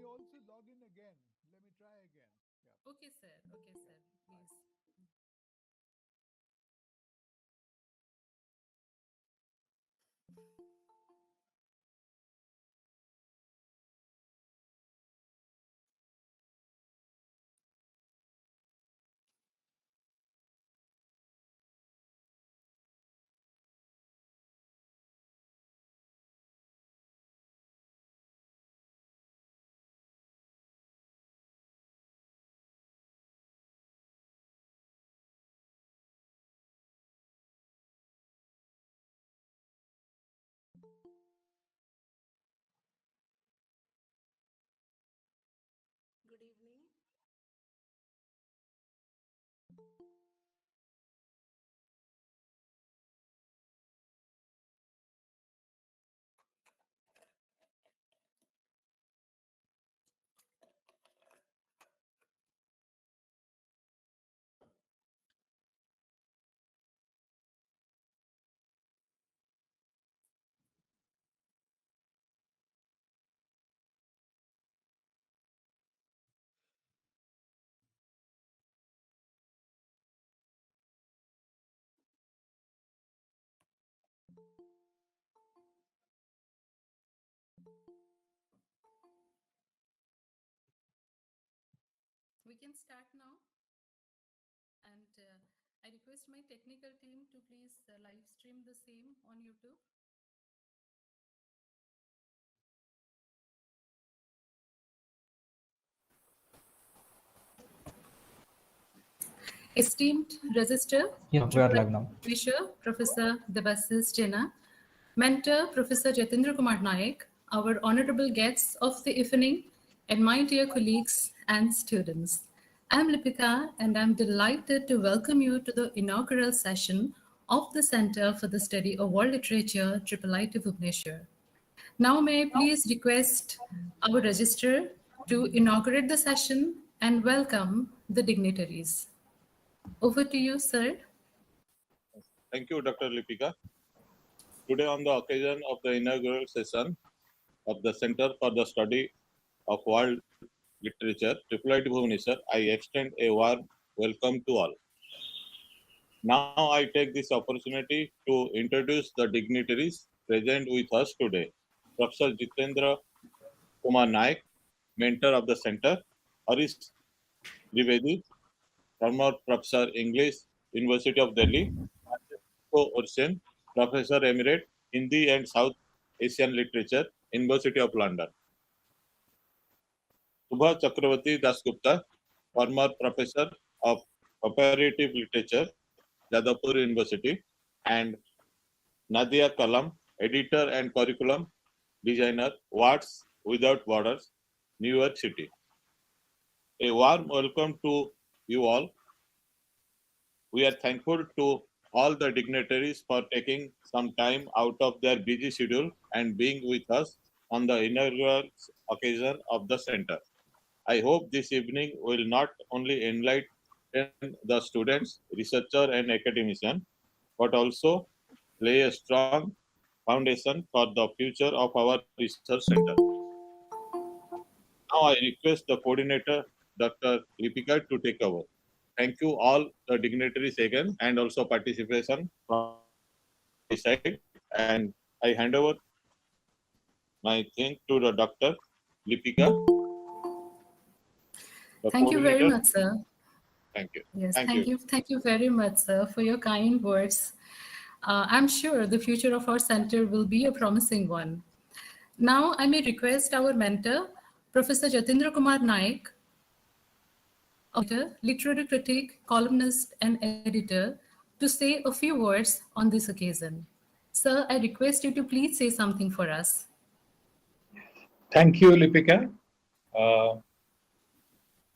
me also log in again. Let me try again. Yeah. Okay, sir. Okay, sir. Hi. Please. Good evening. We can start now. And I request my technical team to please live stream the same on YouTube. Esteemed Register, Yeah, we are live now. Publisher, Professor Debasis Jena, Mentor, Professor Jatindra Kumar Naik, our honorable guests of the evening, and my dear colleagues and students. I'm Lipika, and I'm delighted to welcome you to the inaugural session of the Center for the Study of World Literature, IIIT Bhubaneswar. Now, may I please request our registrar to inaugurate the session and welcome the dignitaries. Over to you, sir. Thank you, Dr. Lipika. Today, on the occasion of the inaugural session of the Center for the Study of World Literature, IIIT Bhubaneswar, I extend a warm welcome to all. Now, I take this opportunity to introduce the dignitaries present with us today. Professor Jitendra Kumar Naik, mentor of the Center, Harish Trivedi, former Professor English, University of Delhi, Ursen, Professor Emirate, Hindi and South Asian Literature, University of London. Subha Chakravarti Dasgupta, former Professor of Comparative Literature, Jadavpur University, and Nadia Kalam, Editor and Curriculum Designer, Words Without Borders, New York City. A warm welcome to you all. We are thankful to all the dignitaries for taking some time out of their busy schedule and being with us on the inaugural occasion of the center. I hope this evening will not only enlighten the students, researchers, and academicians, but also lay a strong foundation for the future of our research center. Now I request the coordinator, Dr. Lipika, to take over. Thank you all the dignitaries again and also participation from my side. And I hand over my thing to the Dr. Lipika, the Thank you very coordinator. much, sir. Thank you. Yes, Thank thank you. you. Thank you very much, sir, for your kind words. I'm sure the future of our center will be a promising one. Now, I may request our mentor, Professor Jatindra Kumar Naik, literary critic, columnist, and editor, to say a few words on this occasion. Sir, I request you to please say something for us. Thank you, Lipika. Uh,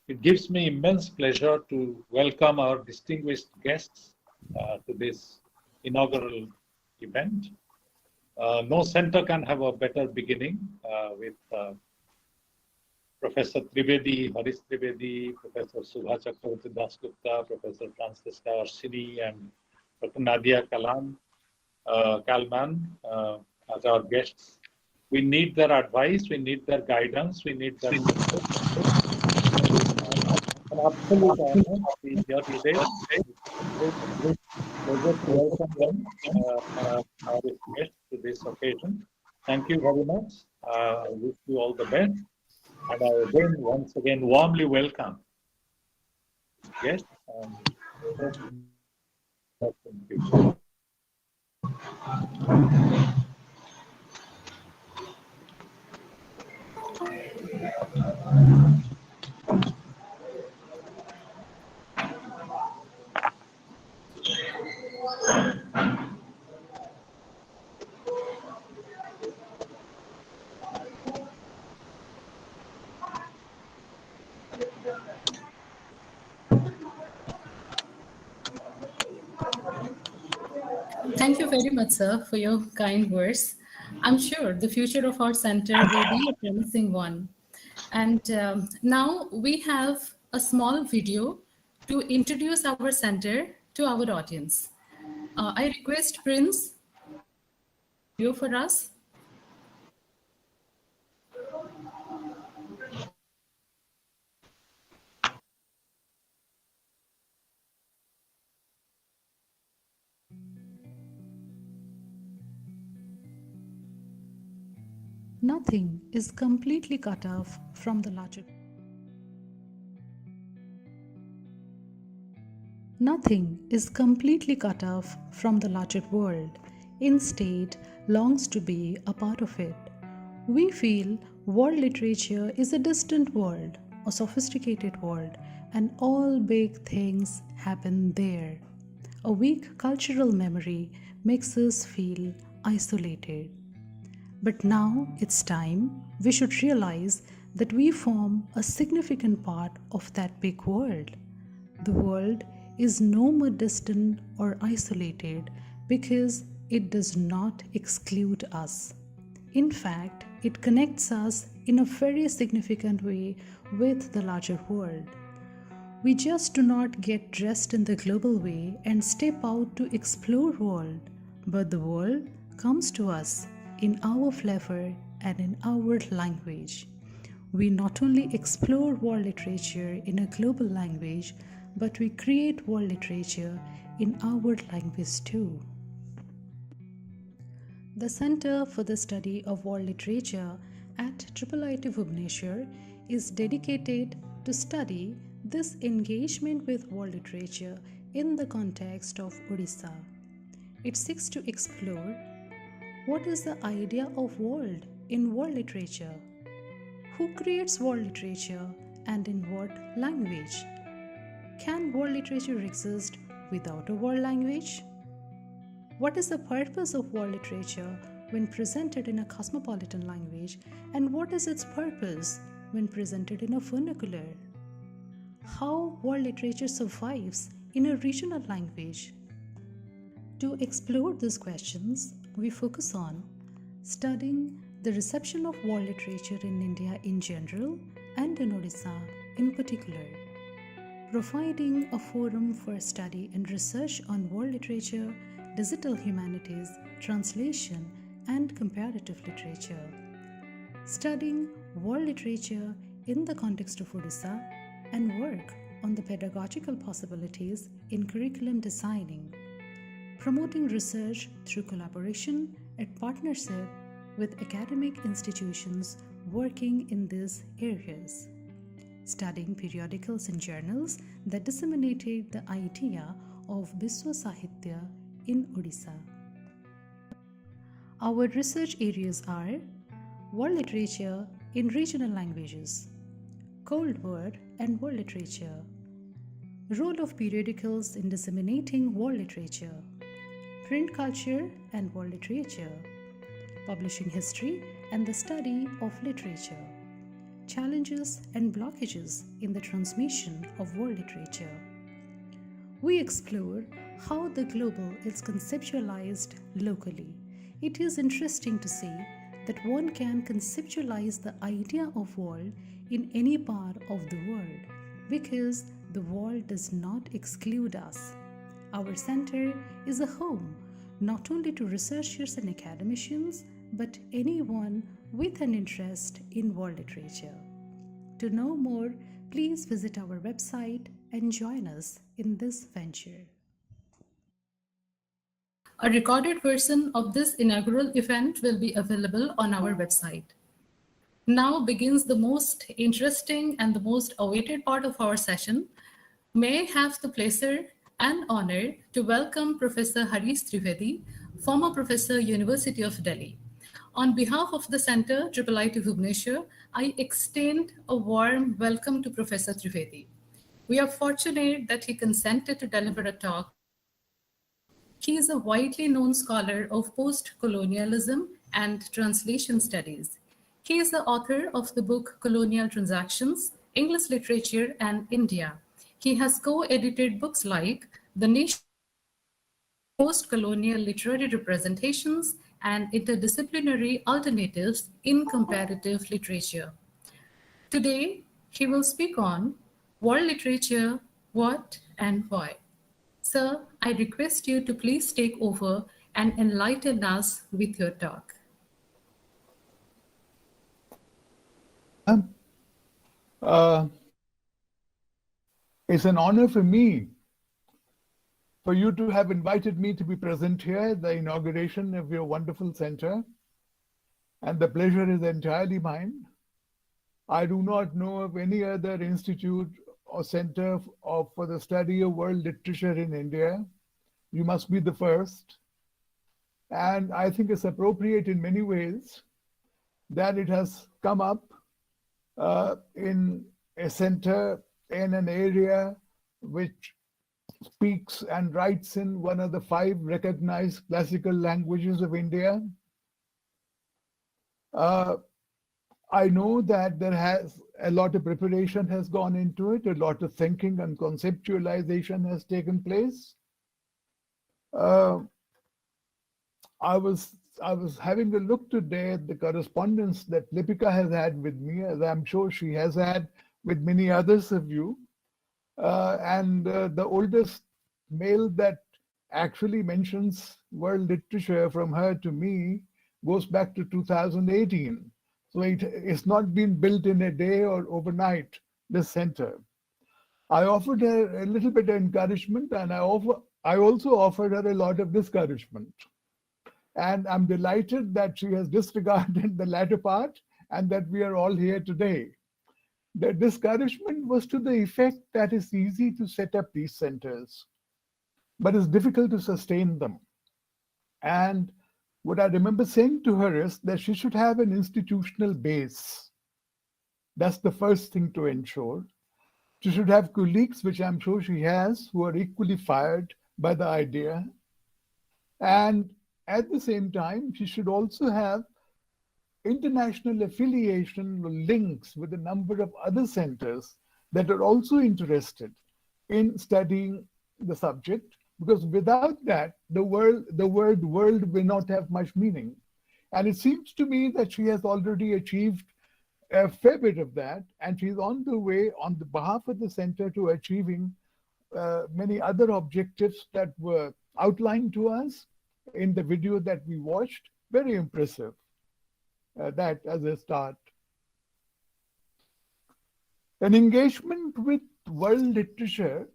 it gives me immense pleasure to welcome our distinguished guests to this inaugural event. No center can have a better beginning with Professor Trivedi, Harish Trivedi, Professor Subha Chakravarti Dasgupta, Professor Francisca Orsini, and Dr. Nadia Kalman as our guests. We need their advice, we need their guidance, we need their support. An absolute honor to be here today. Great pleasure to welcome them, this guest to this occasion. Thank you very much. I wish you all the best. And I again, once again, warmly welcome guests and hope in future. Thank you very much, sir, for your kind words. I'm sure the future of our center will be a promising one. And now we have a small video to introduce our center to our audience. I request Prince video for us. Nothing is completely cut off from the larger. Nothing is completely cut off from the larger world. Instead, longs to be a part of it. We feel world literature is a distant world, a sophisticated world, and all big things happen there. A weak cultural memory makes us feel isolated. But now it's time we should realize that we form a significant part of that big world. The world is no more distant or isolated because it does not exclude us. In fact, it connects us in a very significant way with the larger world. We just do not get dressed in the global way and step out to explore world, but the world comes to us in our flavor and in our language. We not only explore world literature in a global language, but we create world literature in our language too. The Center for the Study of World Literature at IIIT Bhubaneswar is dedicated to study this engagement with world literature in the context of Odisha. It seeks to explore what is the idea of world in world literature, who creates world literature and in what language. Can world literature exist without a world language? What is the purpose of world literature when presented in a cosmopolitan language, and what is its purpose when presented in a vernacular? How world literature survives in a regional language? To explore these questions, we focus on studying the reception of world literature in India in general and in Odisha in particular, providing a forum for study and research on world literature, digital humanities, translation, and comparative literature, studying world literature in the context of Odisha, and work on the pedagogical possibilities in curriculum designing, promoting research through collaboration and partnership with academic institutions working in these areas, studying periodicals and journals that disseminated the idea of Biswa Sahitya in Odisha. Our research areas are world literature in regional languages, Cold War and world literature, role of periodicals in disseminating world literature, print culture and world literature, publishing history and the study of literature, challenges and blockages in the transmission of world literature. We explore how the global is conceptualized locally. It is interesting to see that one can conceptualize the idea of world in any part of the world because the world does not exclude us. Our center is a home not only to researchers and academicians, but anyone with an interest in world literature. To know more, please visit our website and join us in this venture. A recorded version of this inaugural event will be available on our website. Now begins the most interesting and the most awaited part of our session. May I have the pleasure and honor to welcome Professor Harish Trivedi, former professor, University of Delhi. On behalf of the Center IIIT Bhubaneswar, I extend a warm welcome to Professor Trivedi. We are fortunate that he consented to deliver a talk. He is a widely known scholar of post-colonialism and translation studies. He is the author of the book Colonial Transactions, English Literature and India. He has co-edited books like The Nation, Post-Colonial Literary Representations, and Interdisciplinary Alternatives in Comparative Literature. Today, he will speak on World Literature, What and Why. Sir, I request you to please take over and enlighten us with your talk. It's an honor for me for you to have invited me to be present here at the inauguration of your wonderful center, and the pleasure is entirely mine. I do not know of any other institute or center for the study of world literature in India. You must be the first. And I think it's appropriate in many ways that it has come up in a center in an area which speaks and writes in one of the 5 recognized classical languages of India. I know that there has a lot of preparation has gone into it, a lot of thinking and conceptualization has taken place. I was having a look today at the correspondence that Lipika has had with me, as I'm sure she has had with many others of you. The oldest mail that actually mentions world literature from her to me goes back to 2018. So it's not been built in a day or overnight, this center. I offered her a little bit of encouragement, and I also offered her a lot of discouragement. And I'm delighted that she has disregarded the latter part and that we are all here today. The discouragement was to the effect that it's easy to set up these centers, but it's difficult to sustain them. And what I remember saying to her is that she should have an institutional base. That's the first thing to ensure. She should have colleagues, which I'm sure she has, who are equally fired by the idea. And at the same time, she should also have international affiliation links with a number of other centers that are also interested in studying the subject, because without that, the word world will not have much meaning. And it seems to me that she has already achieved a fair bit of that, and she's on the way, on the behalf of the center, to achieving many other objectives that were outlined to us in the video that we watched. Very impressive. That as a start. An engagement with world literature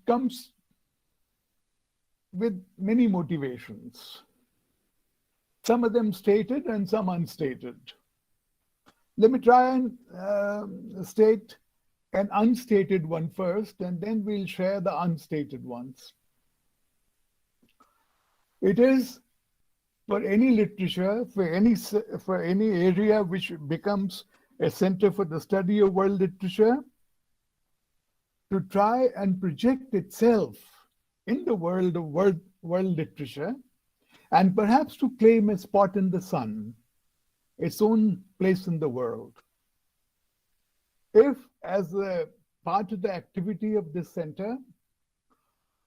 comes with many motivations, some of them stated and some unstated. Let me try and state an unstated one first, and then we'll share the unstated ones. It is for any literature, for any area which becomes a center for the study of world literature, to try and project itself in the world of world literature, and perhaps to claim a spot in the sun, its own place in the world. If, as a part of the activity of this center,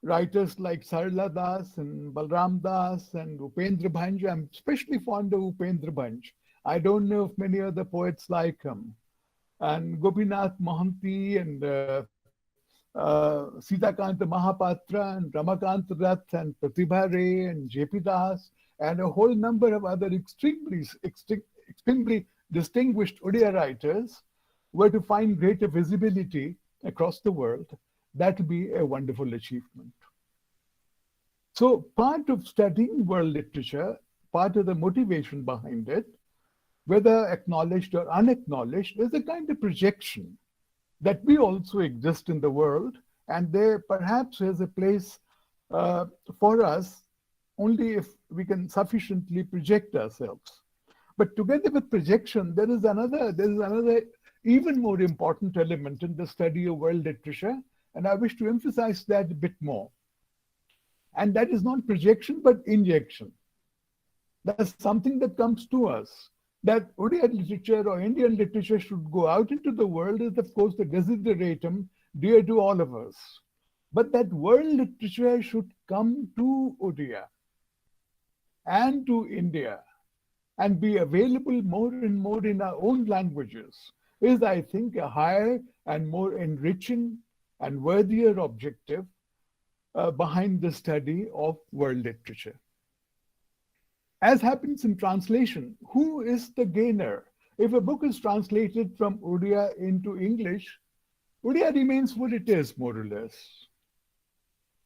writers like Sarla Das and Balram Das and Upendra Bhanj, I'm especially fond of Upendra Bhanj. I don't know of many other poets like him. And Gopinath Mohanty and Sitakanta Mahapatra and Ramakant Rath and Pratibha Ray and J.P. Das and a whole number of other extremely distinguished Odia writers were to find greater visibility across the world, that would be a wonderful achievement. So part of studying world literature, part of the motivation behind it, whether acknowledged or unacknowledged, is a kind of projection that we also exist in the world, and there perhaps is a place for us only if we can sufficiently project ourselves. But together with projection, there is another even more important element in the study of world literature, and I wish to emphasize that a bit more. And that is not projection, but injection. That's something that comes to us. That Odia literature or Indian literature should go out into the world is, of course, the desideratum dear to all of us. But that world literature should come to Odia and to India and be available more and more in our own languages is, I think, a higher and more enriching and worthier objective behind the study of world literature. As happens in translation, who is the gainer? If a book is translated from Odia into English, Odia remains what it is, more or less.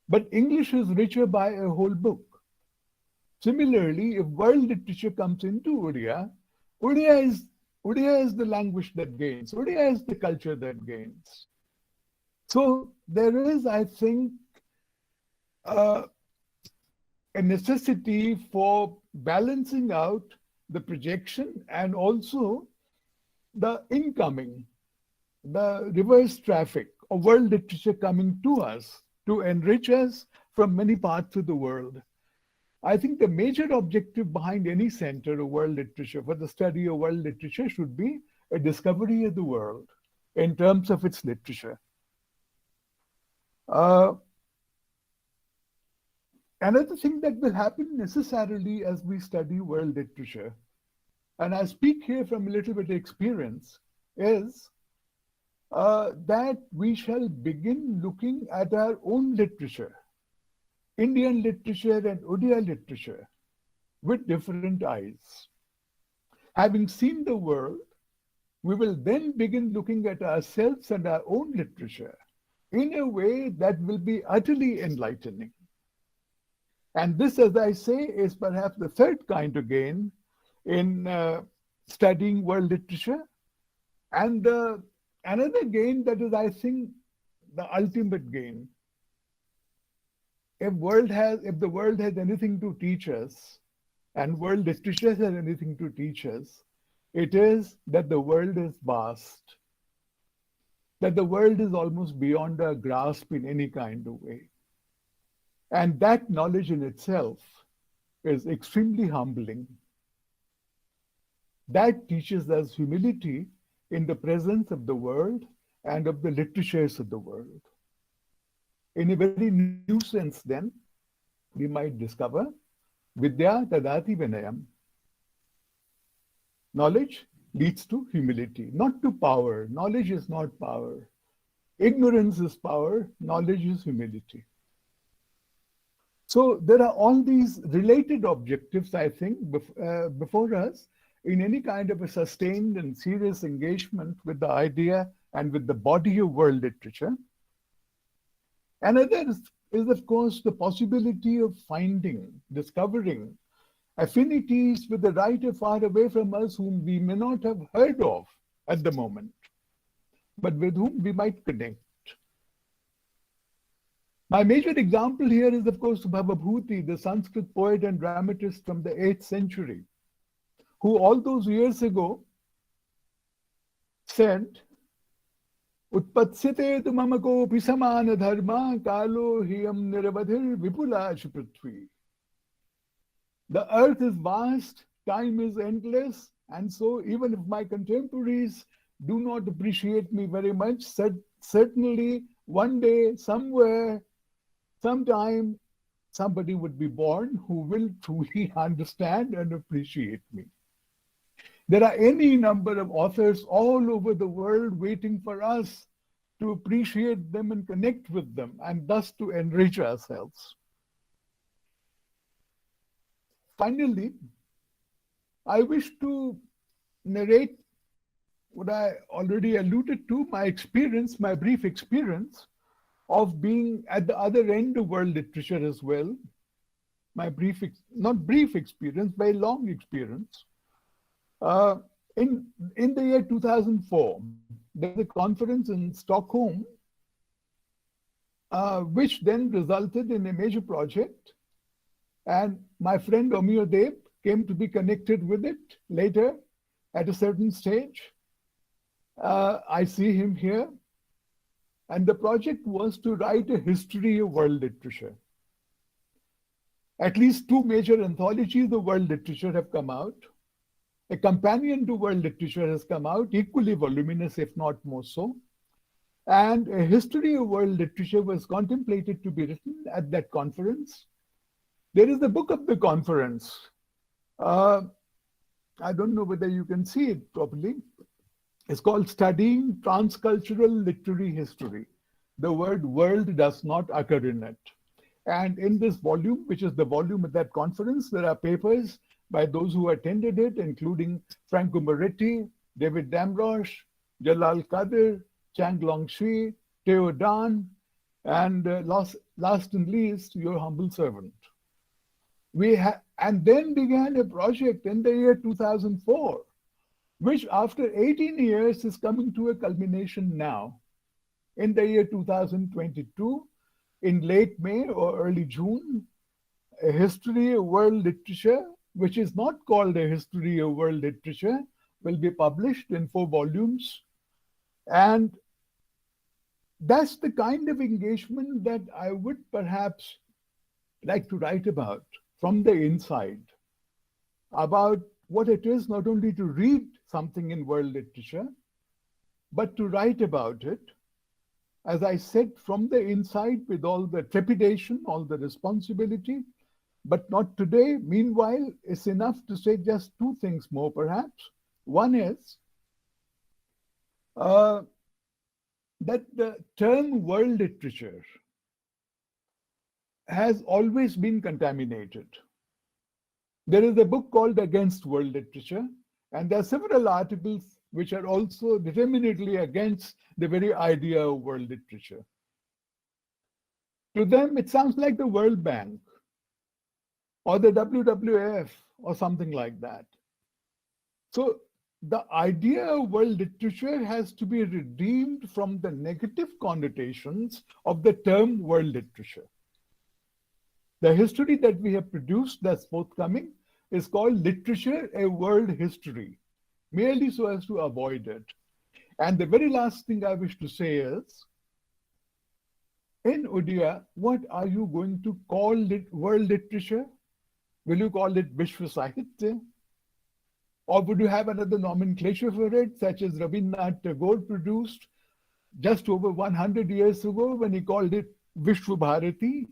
But English is richer by a whole book. Similarly, if world literature comes into Odia, Odia is the language that gains. Odia is the culture that gains. So there is, I think, a necessity for balancing out the projection and also the incoming, the reverse traffic of world literature coming to us to enrich us from many parts of the world. I think the major objective behind any center of world literature for the study of world literature should be a discovery of the world in terms of its literature. Another thing that will happen necessarily as we study world literature, and I speak here from a little bit of experience, is that we shall begin looking at our own literature, Indian literature and Odia literature, with different eyes. Having seen the world, we will then begin looking at ourselves and our own literature in a way that will be utterly enlightening. And this, as I say, is perhaps the third kind of gain in studying world literature. And another gain that is, I think, the ultimate gain. If the world has anything to teach us, and world literature has anything to teach us, it is that the world is vast, that the world is almost beyond our grasp in any kind of way. And that knowledge in itself is extremely humbling. That teaches us humility in the presence of the world and of the literatures of the world. In a very new sense, then, we might discover Vidya Tadati Vinayam. Knowledge leads to humility, not to power. Knowledge is not power. Ignorance is power. Knowledge is humility. So there are all these related objectives, I think, before us in any kind of a sustained and serious engagement with the idea and with the body of world literature. Another is, of course, the possibility of discovering affinities with the writer far away from us whom we may not have heard of at the moment, but with whom we might connect. My major example here is, of course, Bhavabhuti, the Sanskrit poet and dramatist from the 8th century, who all those years ago said, Utpatsite tu mamako pisamana dharma kalo hiyam niravadhir vipulash prithvi. The earth is vast, time is endless, and so even if my contemporaries do not appreciate me very much, certainly one day, somewhere, sometime, somebody would be born who will truly understand and appreciate me. There are any number of authors all over the world waiting for us to appreciate them and connect with them, and thus to enrich ourselves. finally, I wish to narrate what I already alluded to, my experience, my brief experience of being at the other end of world literature as well. My brief, not brief experience, very long experience. Uh, in the year 2004, there was a conference in Stockholm, which then resulted in a major project. And my friend Omir Dev came to be connected with it later at a certain stage. I see him here. And the project was to write a history of world literature. At least two major anthologies of world literature have come out. A companion to world literature has come out, equally voluminous, if not more so. And a history of world literature was contemplated to be written at that conference. There is the book of the conference. I don't know whether you can see it properly. It's called Studying Transcultural Literary History. The word world does not occur in it. And in this volume, which is the volume at that conference, there are papers by those who attended it, including Franco Moretti, David Damrosch, Jalal Kadir, Chang Long-Shi, Theo Dan, and last and least, your humble servant. And then began a project in the year 2004, which after 18 years is coming to a culmination now. In the year 2022, in late May or early June, a history of world literature, which is not called a history of world literature, will be published in 4 volumes. And that's the kind of engagement that I would perhaps like to write about from the inside, about what it is not only to read something in world literature, but to write about it, as I said, from the inside with all the trepidation, all the responsibility, but not today. Meanwhile, it's enough to say just 2 things more, perhaps. One is that the term world literature has always been contaminated. There is a book called Against World Literature, and there are several articles which are also determinedly against the very idea of world literature. To them, it sounds like the World Bank or the WWF or something like that. So the idea of world literature has to be redeemed from the negative connotations of the term world literature. The history that we have produced that's forthcoming is called Literature, a World History, merely so as to avoid it. And the very last thing I wish to say is, in Odia, what are you going to call world literature? Will you call it Vishwa Sahitya? Or would you have another nomenclature for it, such as Rabindranath Tagore produced just over 100 years ago when he called it Vishwa Bharati,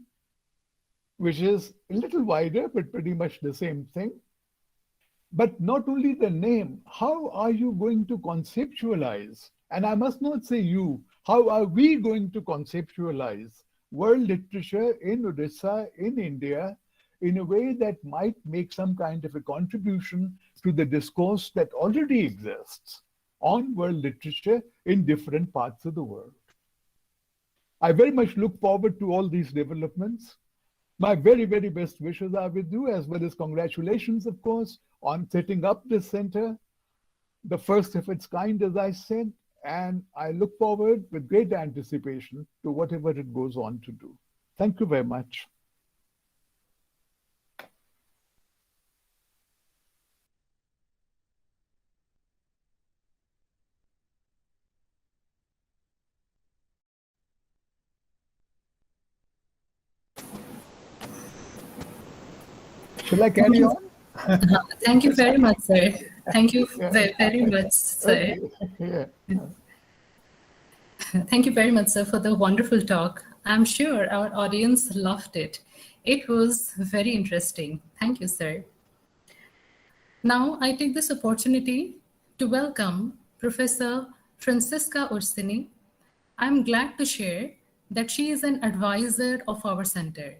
which is a little wider, but pretty much the same thing. But not only the name, how are you going to conceptualize? And I must not say you, how are we going to conceptualize world literature in Odisha, in India, in a way that might make some kind of a contribution to the discourse that already exists on world literature in different parts of the world? I very much look forward to all these developments. My very, very best wishes are with you, as well as congratulations, of course, on setting up this center, the first of its kind, as I said, and I look forward with great anticipation to whatever it goes on to do. Thank you very much. Shall I carry on? Thank you very much, sir. Thank you very much, sir. Yeah. Thank you very much, sir, for the wonderful talk. I'm sure our audience loved it. It was very interesting. Thank you, sir. Now, I take this opportunity to welcome Professor Francisca Orsini. I'm glad to share that she is an advisor of our center.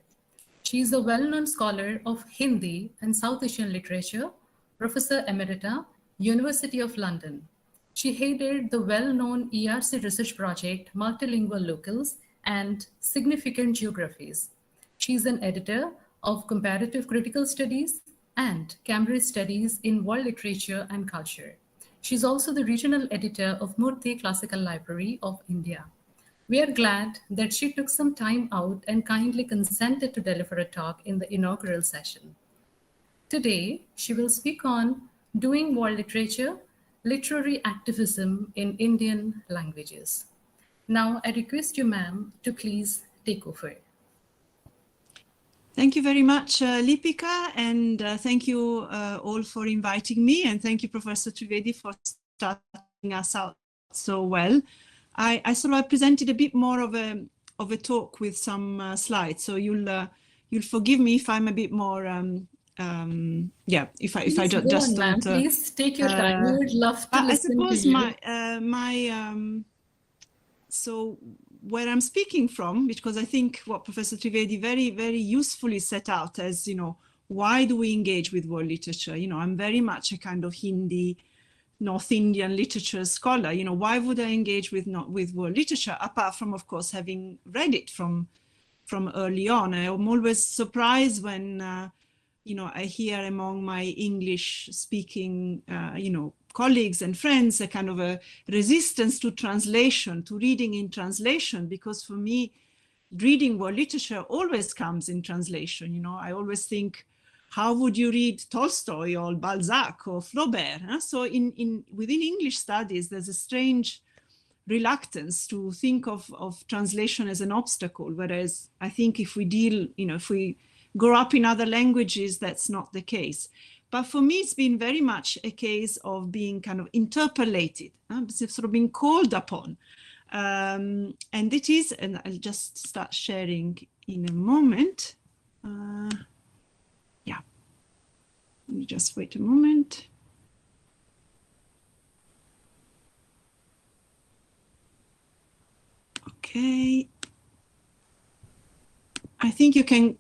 She is a well-known scholar of Hindi and South Asian literature, Professor Emerita, University of London. She headed the well-known ERC research project, Multilingual Locals and Significant Geographies. She is an editor of Comparative Critical Studies and Cambridge Studies in World Literature and Culture. She is also the regional editor of Murthy Classical Library of India. We are glad that she took some time out and kindly consented to deliver a talk in the inaugural session. Today, she will speak on Doing World Literature, Literary Activism in Indian Languages. Now, I request you, ma'am, to please take over. Thank you very much, Lipika, and thank you all for inviting me, and thank you, Professor Trivedi, for starting us out so well. I sort of presented a bit more of a talk with some slides, so you'll forgive me if I'm a bit more if I just don't. Please take your time. We would love to listen to you. I suppose so where I'm speaking from, because I think what Professor Trivedi very, very usefully set out as, why do we engage with world literature? I'm very much a kind of Hindi, North Indian literature scholar. Why would I engage with world literature, apart from, of course, having read it from early on? I'm always surprised when, I hear among my English-speaking, colleagues and friends a kind of a resistance to translation, to reading in translation, because for me, reading world literature always comes in translation. I always think, how would you read Tolstoy or Balzac or Flaubert? Huh? So within English studies, there's a strange reluctance to think of translation as an obstacle, whereas I think if we grow up in other languages, that's not the case. But for me, it's been very much a case of being kind of interpolated, sort of being called upon. And it is, and I'll just start sharing in a moment. Yeah, let me just wait a moment. Okay. I think you can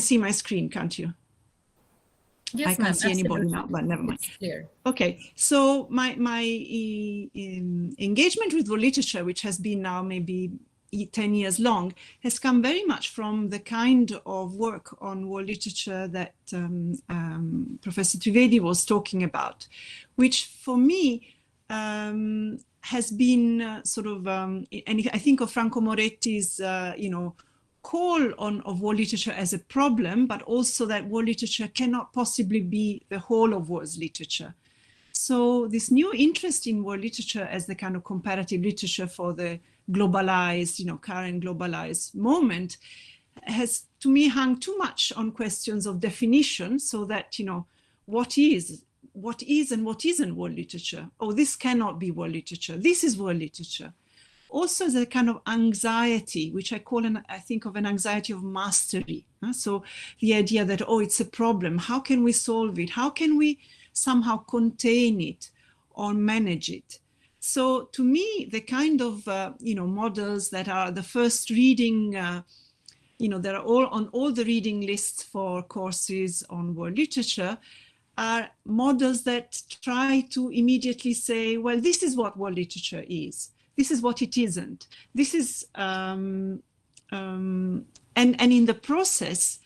see my screen, can't you? Yes, I can't see anybody now, but never mind. It's clear. Okay, so my engagement with world literature, which has been now maybe 10 years long, has come very much from the kind of work on world literature that Professor Trivedi was talking about, which for me has been sort of, and I think of Franco Moretti's, call of world literature as a problem, but also that world literature cannot possibly be the whole of world literature. So this new interest in world literature as the kind of comparative literature for the globalized, current globalized moment has, to me, hung too much on questions of definition, so that, what is and what isn't world literature? Oh, this cannot be world literature. This is world literature. Also, the kind of anxiety, which I think of an anxiety of mastery. So the idea that, oh, it's a problem. How can we solve it? How can we somehow contain it or manage it? So to me, the kind of, models that are the first reading, that are all on all the reading lists for courses on world literature, are models that try to immediately say, well, this is what world literature is. This is what it isn't. This is, and in the process,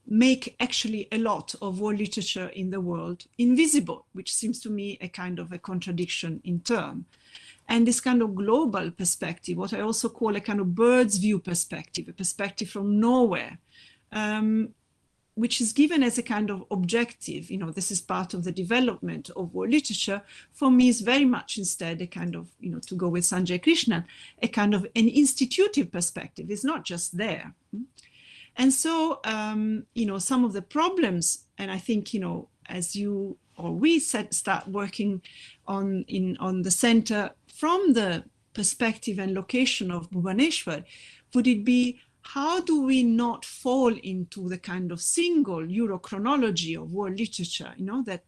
make actually a lot of world literature in the world invisible, which seems to me a kind of a contradiction in term. And this kind of global perspective, what I also call a kind of bird's view perspective, a perspective from nowhere, which is given as a kind of objective, this is part of the development of world literature, for me is very much instead a kind of, to go with Sanjay Krishnan, a kind of an institutive perspective. It's not just there. And so, some of the problems, and I think, as you or we start working on the center from the perspective and location of Bhubaneswar, would it be, how do we not fall into the kind of single Eurochronology of world literature, that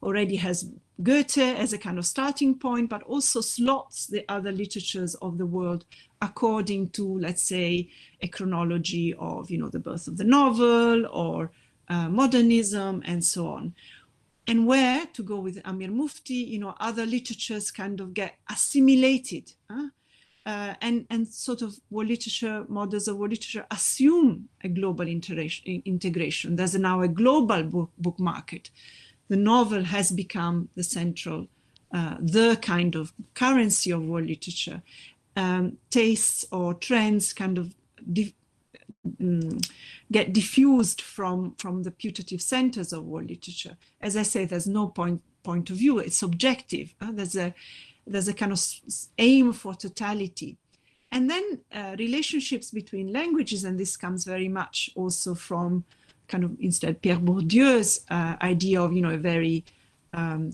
already has Goethe as a kind of starting point, but also slots the other literatures of the world according to, let's say, a chronology of, the birth of the novel or modernism and so on. And where, to go with Amir Mufti, other literatures kind of get assimilated. And sort of world literature, models of world literature assume a global integration. There's now a global book market. The novel has become the central, the kind of currency of world literature. Tastes or trends kind of get diffused from the putative centers of world literature. As I say, there's no point of view, it's subjective. There's a kind of aim for totality. And then relationships between languages, and this comes very much also from kind of instead Pierre Bourdieu's idea of, a very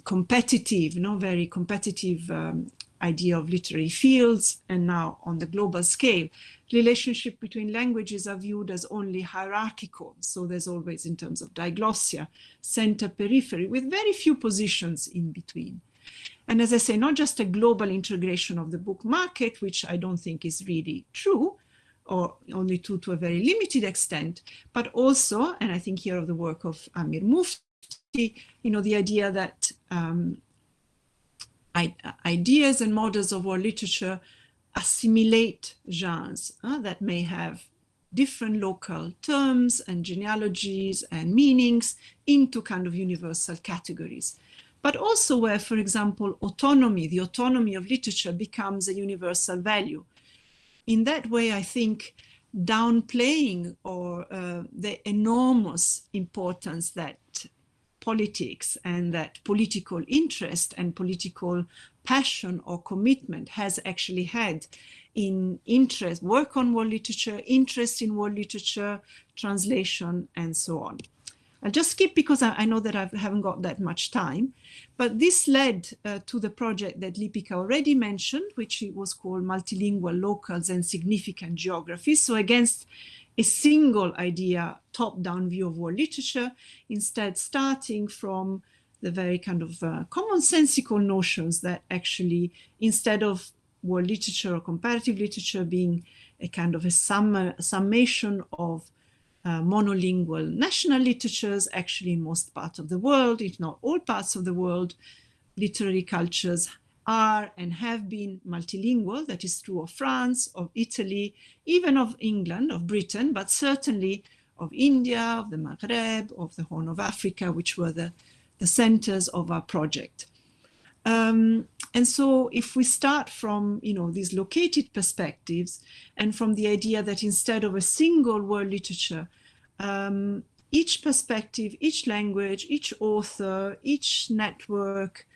competitive, very competitive idea of literary fields. And now on the global scale, relationship between languages are viewed as only hierarchical. So there's always, in terms of diglossia, center, periphery, with very few positions in between. And as I say, not just a global integration of the book market, which I don't think is really true, or only true to a very limited extent, but also, and I think here of the work of Amir Mufti, the idea that ideas and models of world literature assimilate genres that may have different local terms and genealogies and meanings into kind of universal categories. But also where, for example, autonomy, the autonomy of literature becomes a universal value. In that way, I think downplaying or the enormous importance that politics and that political interest and political passion or commitment has actually had in interest, work on world literature, interest in world literature, translation, and so on. I'll just skip because I know that I haven't got that much time, but this led to the project that Lipika already mentioned, which was called Multilingual Locals and Significant Geographies. So against a single idea, top-down view of world literature, instead starting from the very kind of commonsensical notions that actually, instead of world literature or comparative literature being a kind of a summation of monolingual national literatures, actually in most parts of the world, if not all parts of the world, literary cultures are and have been multilingual. That is true of France, of Italy, even of England, of Britain, but certainly of India, of the Maghreb, of the Horn of Africa, which were the centers of our project. And so if we start from, these located perspectives and from the idea that instead of a single world literature, each perspective, each language, each author, each network,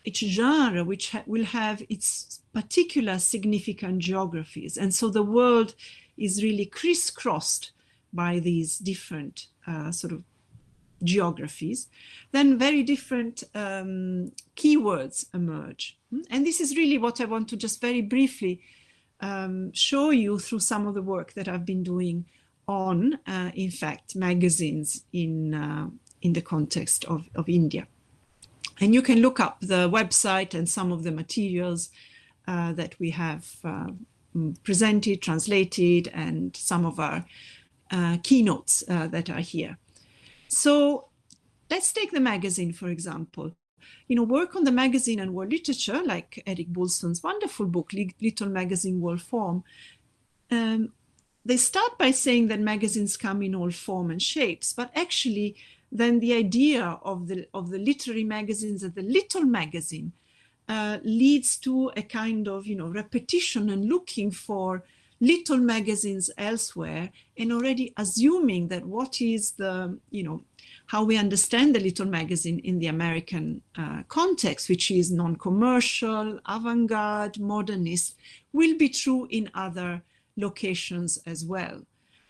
each genre, which will have its particular significant geographies. And so the world is really crisscrossed by these different sort of geographies, then very different keywords emerge. And this is really what I want to just very briefly show you through some of the work that I've been doing on, in fact, magazines in the context of India. And you can look up the website and some of the materials that we have presented, translated, and some of our keynotes that are here. So let's take the magazine, for example. Work on the magazine and world literature, like Eric Boulston's wonderful book, Little Magazine, World Form, they start by saying that magazines come in all form and shapes, but actually then the idea of the literary magazines as the little magazine leads to a kind of, repetition and looking for little magazines elsewhere, and already assuming that what is the, how we understand the little magazine in the American context, which is non-commercial, avant-garde, modernist, will be true in other locations as well.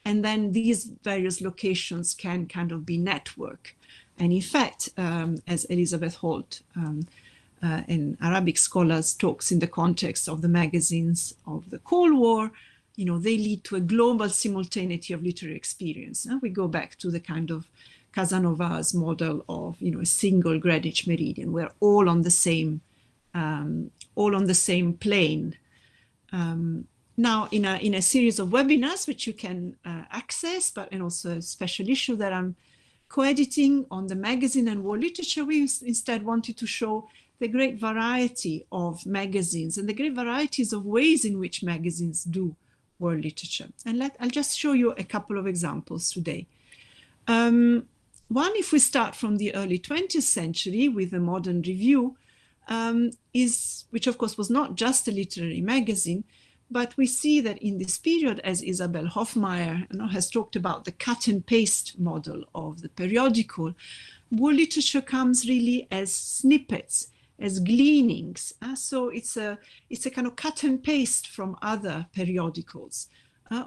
And then these various locations can kind of be network. And in fact, as Elizabeth Holt, an Arabic scholar, talks in the context of the magazines of the Cold War, they lead to a global simultaneity of literary experience. We go back to the kind of Casanova's model of, a single Greenwich meridian. We're all on the same plane. Now, in a series of webinars, which you can access, and also a special issue that I'm co-editing on the magazine and world literature, we instead wanted to show the great variety of magazines and the great varieties of ways in which magazines do world literature. And I'll just show you a couple of examples today. One, if we start from the early 20th century with the Modern Review, which of course was not just a literary magazine, but we see that in this period, as Isabel Hofmeier has talked about, the cut and paste model of the periodical, world literature comes really as snippets, as gleanings. So it's a kind of cut and paste from other periodicals.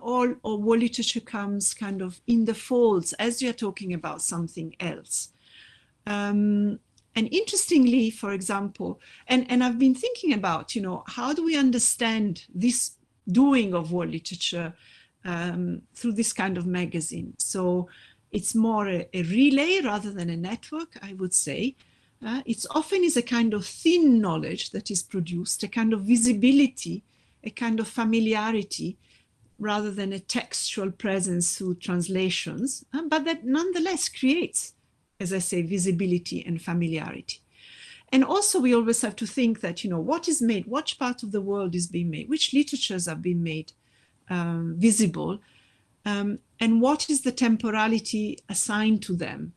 Or world literature comes kind of in the folds as you're talking about something else. And interestingly, for example, and I've been thinking about, how do we understand this doing of world literature through this kind of magazine? So it's more a relay rather than a network, I would say. It's often is a kind of thin knowledge that is produced, a kind of visibility, a kind of familiarity, rather than a textual presence through translations, but that nonetheless creates, as I say, visibility and familiarity. And also we always have to think that, what is made, which part of the world is being made, which literatures are being made visible, and what is the temporality assigned to them.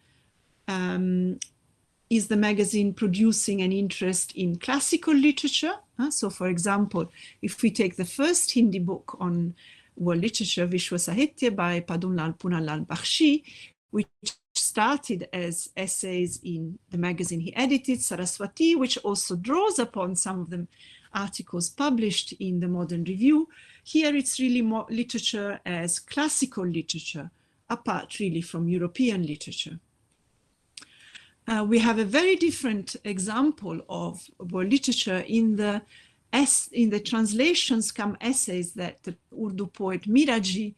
Is the magazine producing an interest in classical literature? So for example, if we take the first Hindi book on world literature, Vishwa Sahitya by Padunlal Punalal Bakshi, which started as essays in the magazine he edited, Saraswati, which also draws upon some of the articles published in the Modern Review. Here it's really more literature as classical literature, apart really from European literature. We have a very different example of world literature in the translations come essays that the Urdu poet Miraji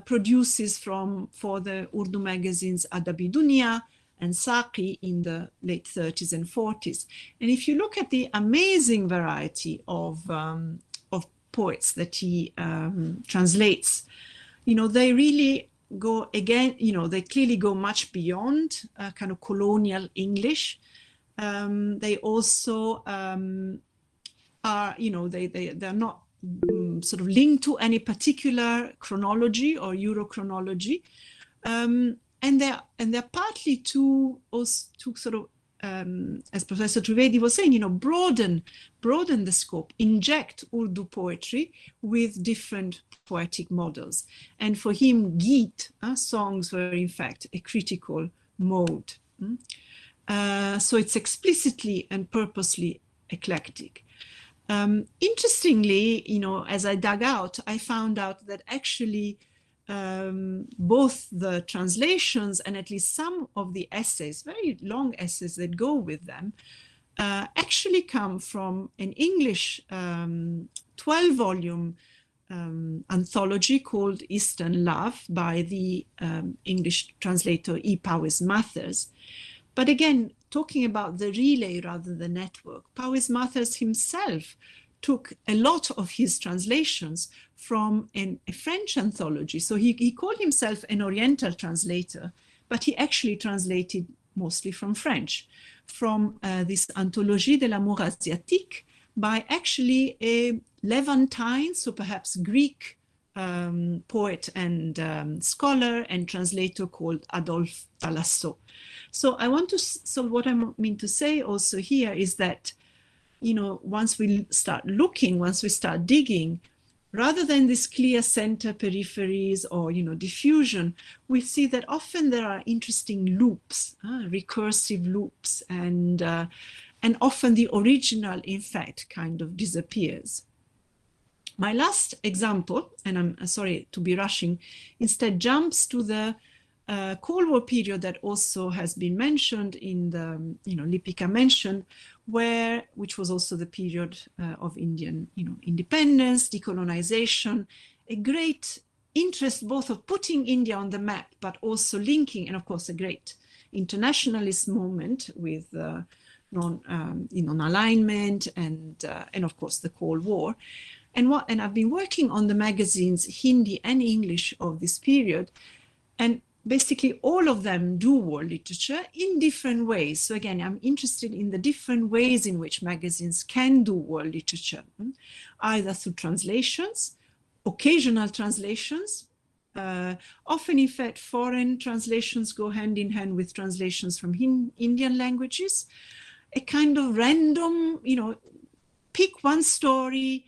produces for the Urdu magazines Adabi Dunia and Saqi in the late 30s and 40s. And if you look at the amazing variety of poets that he translates, they really go again, they clearly go much beyond kind of colonial English. They also are, they're not sort of linked to any particular chronology or Eurochronology, and they're partly to sort of, as Professor Trivedi was saying, broaden the scope, inject Urdu poetry with different poetic models. And for him, Geet, songs were in fact a critical mode. So it's explicitly and purposely eclectic. Interestingly, as I dug out, I found out that actually both the translations and at least some of the essays, very long essays that go with them, actually come from an English 12-volume anthology called Eastern Love by the English translator E. Powys Mathers. But again, talking about the relay rather than the network, Powys Mathers himself took a lot of his translations from a French anthology. So he called himself an Oriental translator, but he actually translated mostly from French, from this Anthologie de l'amour asiatique by actually a Levantine, so perhaps Greek poet and scholar and translator called Adolphe Talasso. So what I mean to say also here is that, once we start looking, once we start digging, rather than this clear center peripheries or, diffusion, we see that often there are interesting loops, recursive loops, and often the original, in fact, kind of disappears. My last example, and I'm sorry to be rushing, instead jumps to the Cold War period that also has been mentioned in the, Lipika mentioned, which was also the period of Indian, independence, decolonization, a great interest both of putting India on the map, but also linking, and of course a great internationalist moment with non-alignment and of course the Cold War. And I've been working on the magazines, Hindi and English, of this period, and basically all of them do world literature in different ways. So again, I'm interested in the different ways in which magazines can do world literature, either through translations, occasional translations. Often, in fact, foreign translations go hand in hand with translations from Indian languages. A kind of random, pick one story,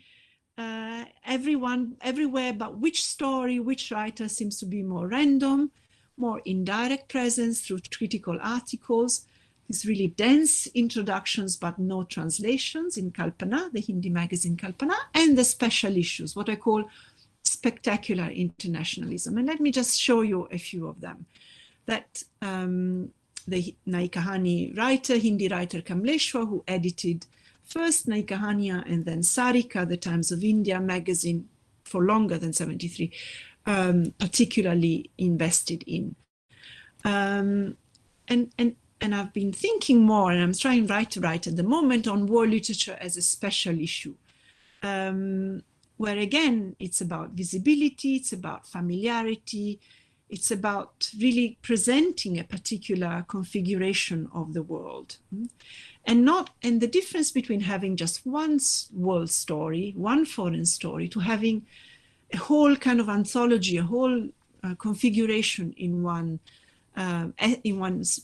everywhere, but which story, which writer seems to be more random, more indirect presence through critical articles, these really dense introductions, but no translations in Kalpana, the Hindi magazine Kalpana, and the special issues, what I call spectacular internationalism. And let me just show you a few of them. That the Nai Kahani writer, Hindi writer Kamleshwar, who edited first Nai Kahaniyan and then Sarika, the Times of India magazine, for longer than 73, particularly invested in. And I've been thinking more, and I'm trying to write at the moment on war literature as a special issue, where again, it's about visibility, it's about familiarity, it's about really presenting a particular configuration of the world. And the difference between having just one world story, one foreign story, to having a whole kind of anthology, a whole configuration in one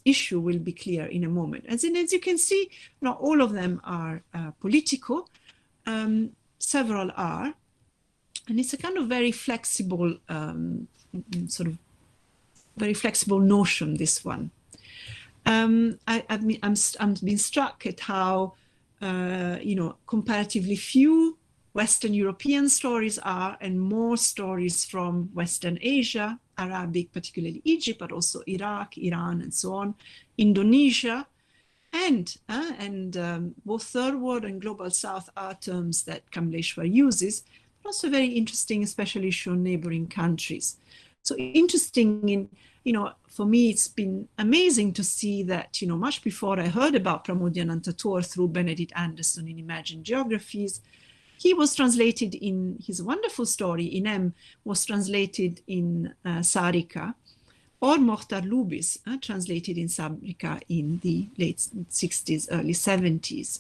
issue will be clear in a moment. As you can see, not all of them are political, several are, and it's a kind of very flexible, very flexible notion, this one. I'm being struck at how, comparatively few Western European stories are, and more stories from Western Asia, Arabic, particularly Egypt, but also Iraq, Iran, and so on, Indonesia, and both Third World and Global South are terms that Kamleshwar uses, but also very interesting, especially shown neighboring countries. So interesting for me, it's been amazing to see that, much before I heard about Pramodyananta through Benedict Anderson in Imagined Geographies, he was translated in his wonderful story, Inem, was translated in Sarika, or Mohtar Lubis, translated in Sarika in the late 60s, early 70s.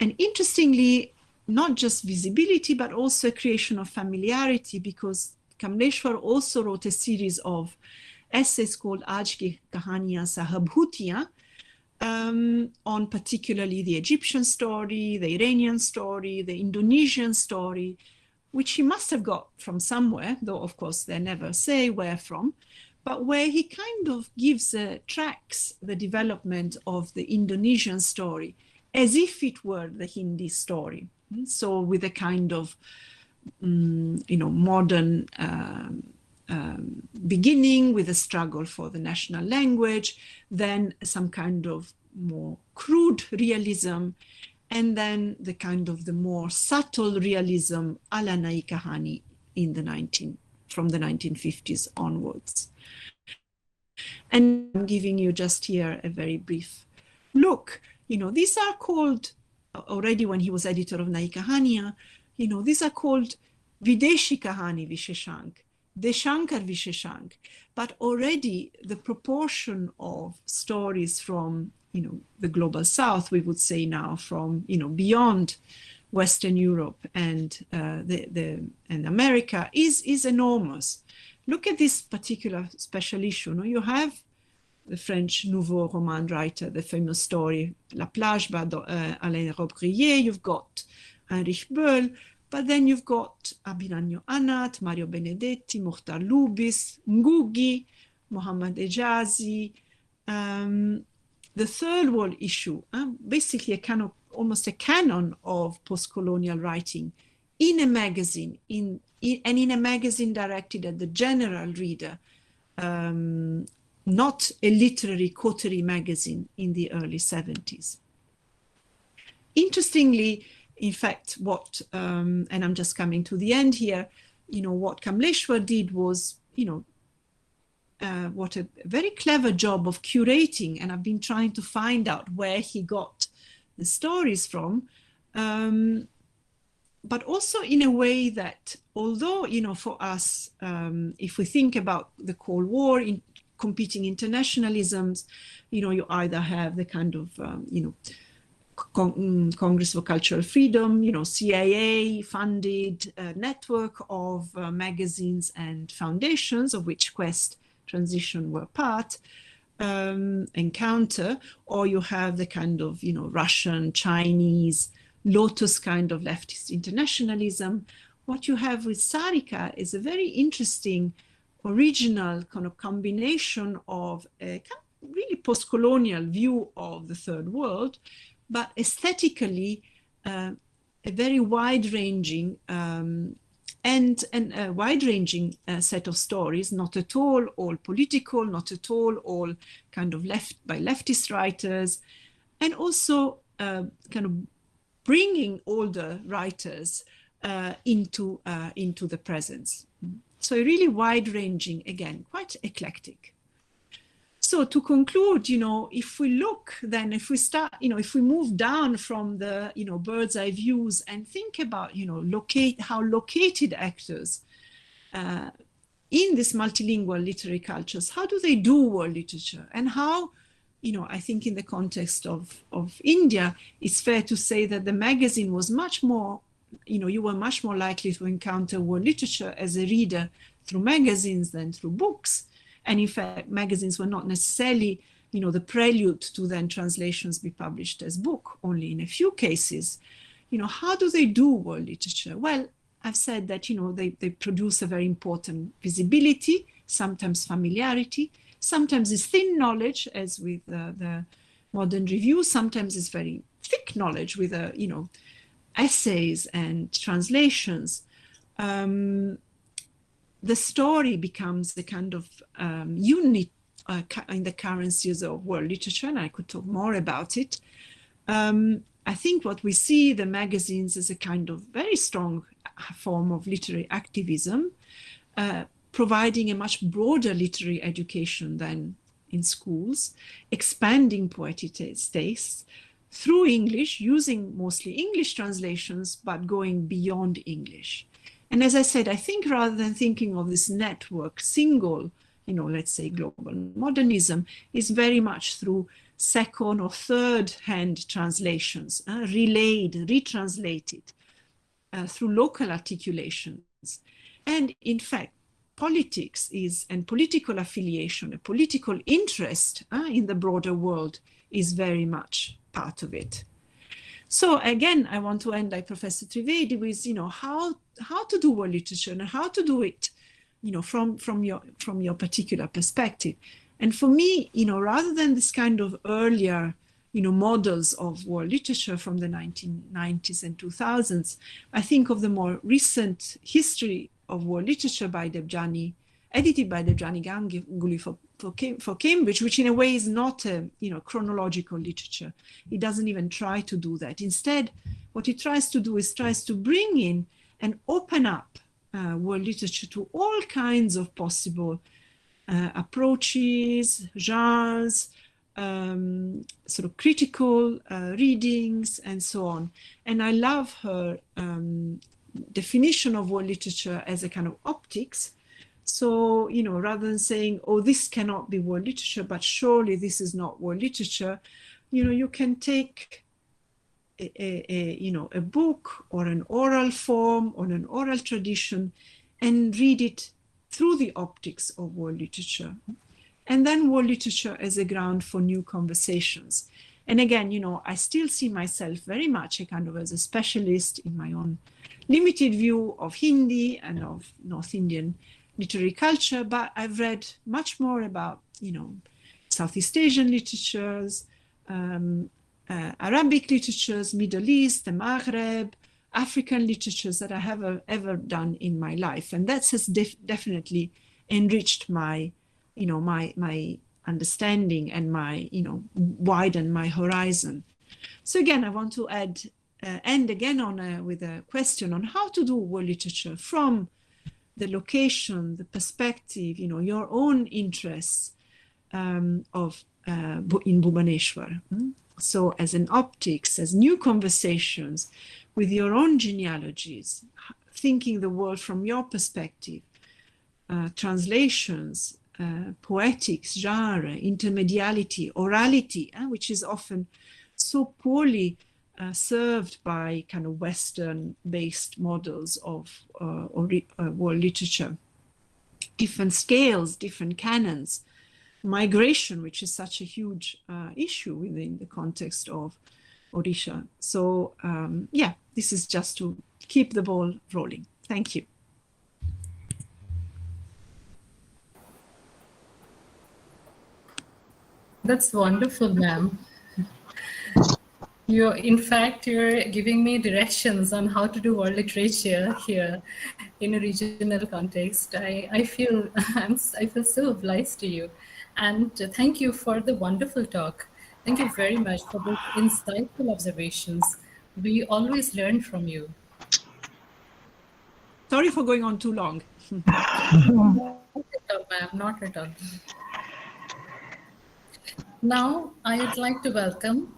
And interestingly, not just visibility, but also a creation of familiarity, because Kamleshwar also wrote a series of essays called Aaj Ki Kahaniyan Sahabhutiyan, on particularly the Egyptian story, the Iranian story, the Indonesian story, which he must have got from somewhere, though of course they never say where from, but where he kind of tracks the development of the Indonesian story as if it were the Hindi story. So with a kind of, modern beginning with a struggle for the national language, then some kind of more crude realism, and then the kind of the more subtle realism a la Nai Kahani from the 1950s onwards. And I'm giving you just here a very brief look. These are called, already when he was editor of Nai Kahaniyan, these are called Videshi Kahani Visheshank, Deshankar Visheshank, but already the proportion of stories from, the global south, we would say now, from, beyond Western Europe and and America is enormous. Look at this particular special issue. You have the French Nouveau Roman writer, the famous story La Plage by Alain Robbe-Grillet. You've got Heinrich Böll, but then you've got Abhinanyo Anat, Mario Benedetti, Mohtar Lubis, Ngugi, Mohammad Ejazi. The Third World issue, basically almost a canon of post-colonial writing in a magazine, in a magazine directed at the general reader, not a literary coterie magazine in the early 70s. Interestingly, in fact, and I'm just coming to the end here, what Kamleshwar did was, what a very clever job of curating, and I've been trying to find out where he got the stories from, but also in a way that, although, for us, if we think about the Cold War, in competing internationalisms, you either have the kind of, Congress for Cultural Freedom, CIA funded network of magazines and foundations, of which Quest Transition were part, Encounter, or you have the kind of, Russian, Chinese, Lotus kind of leftist internationalism. What you have with Sarika is a very interesting, original kind of combination of a kind of really post-colonial view of the third world, but aesthetically a very wide-ranging and a wide-ranging set of stories, not at all political, not at all kind of by leftist writers, and also kind of bringing older writers into the present. So really wide-ranging, again, quite eclectic. So to conclude, if we look, then if we start, if we move down from the, bird's eye views and think about, how located actors in this multilingual literary cultures, how do they do world literature? And how, I think in the context of India, it's fair to say that the magazine was much more, you were much more likely to encounter world literature as a reader through magazines than through books. And in fact, magazines were not necessarily, the prelude to then translations be published as book, only in a few cases. How do they do world literature? Well, I've said that, they produce a very important visibility, sometimes familiarity, sometimes it's thin knowledge, as with the modern review, sometimes it's very thick knowledge with, essays and translations. The story becomes the kind of unit in the currencies of world literature, and I could talk more about it. I think what we see the magazines as a kind of very strong form of literary activism, providing a much broader literary education than in schools, expanding poetic tastes through English, using mostly English translations, but going beyond English. And as I said, I think rather than thinking of this network, single, let's say global modernism, is very much through second or third hand translations, relayed, retranslated, through local articulations. And in fact, politics and political affiliation, a political interest in the broader world is very much part of it. So again, I want to end like Professor Trivedi with, how to do world literature and how to do it, from your particular perspective. And for me, rather than this kind of earlier, models of world literature from the 1990s and 2000s, I think of the more recent history of world literature by Debjani, edited by Debjani Ganguly for Cambridge, which in a way is not a chronological literature. It doesn't even try to do that. Instead, what it tries to do is tries to bring in and open up world literature to all kinds of possible approaches, genres, sort of critical readings, and so on. And I love her definition of world literature as a kind of optics. So, rather than saying, oh, this cannot be world literature, but surely this is not world literature, you can take a book or an oral form or an oral tradition and read it through the optics of world literature. And then world literature as a ground for new conversations. And again, I still see myself very much as a specialist in my own limited view of Hindi and of North Indian literary culture, but I've read much more about, Southeast Asian literatures, Arabic literatures, Middle East, the Maghreb, African literatures that I have ever done in my life. And that has definitely enriched my, my understanding and my, widen my horizon. So again, I want to end again with a question on how to do world literature from the location, the perspective, your own interests in Bhubaneswar. So as an optics, as new conversations with your own genealogies, thinking the world from your perspective, translations, poetics, genre, intermediality, orality, which is often so poorly served by kind of Western-based models of world literature. Different scales, different canons, migration, which is such a huge issue within the context of Odisha. So yeah, this is just to keep the ball rolling. Thank you. That's wonderful, ma'am. In fact, you're giving me directions on how to do world literature here in a regional context. I feel I feel so obliged to you, and thank you for the wonderful talk. Thank you very much for those insightful observations. We always learn from you. Sorry for going on too long. Not at all, ma'am. Not at all. Now, I'd like to welcome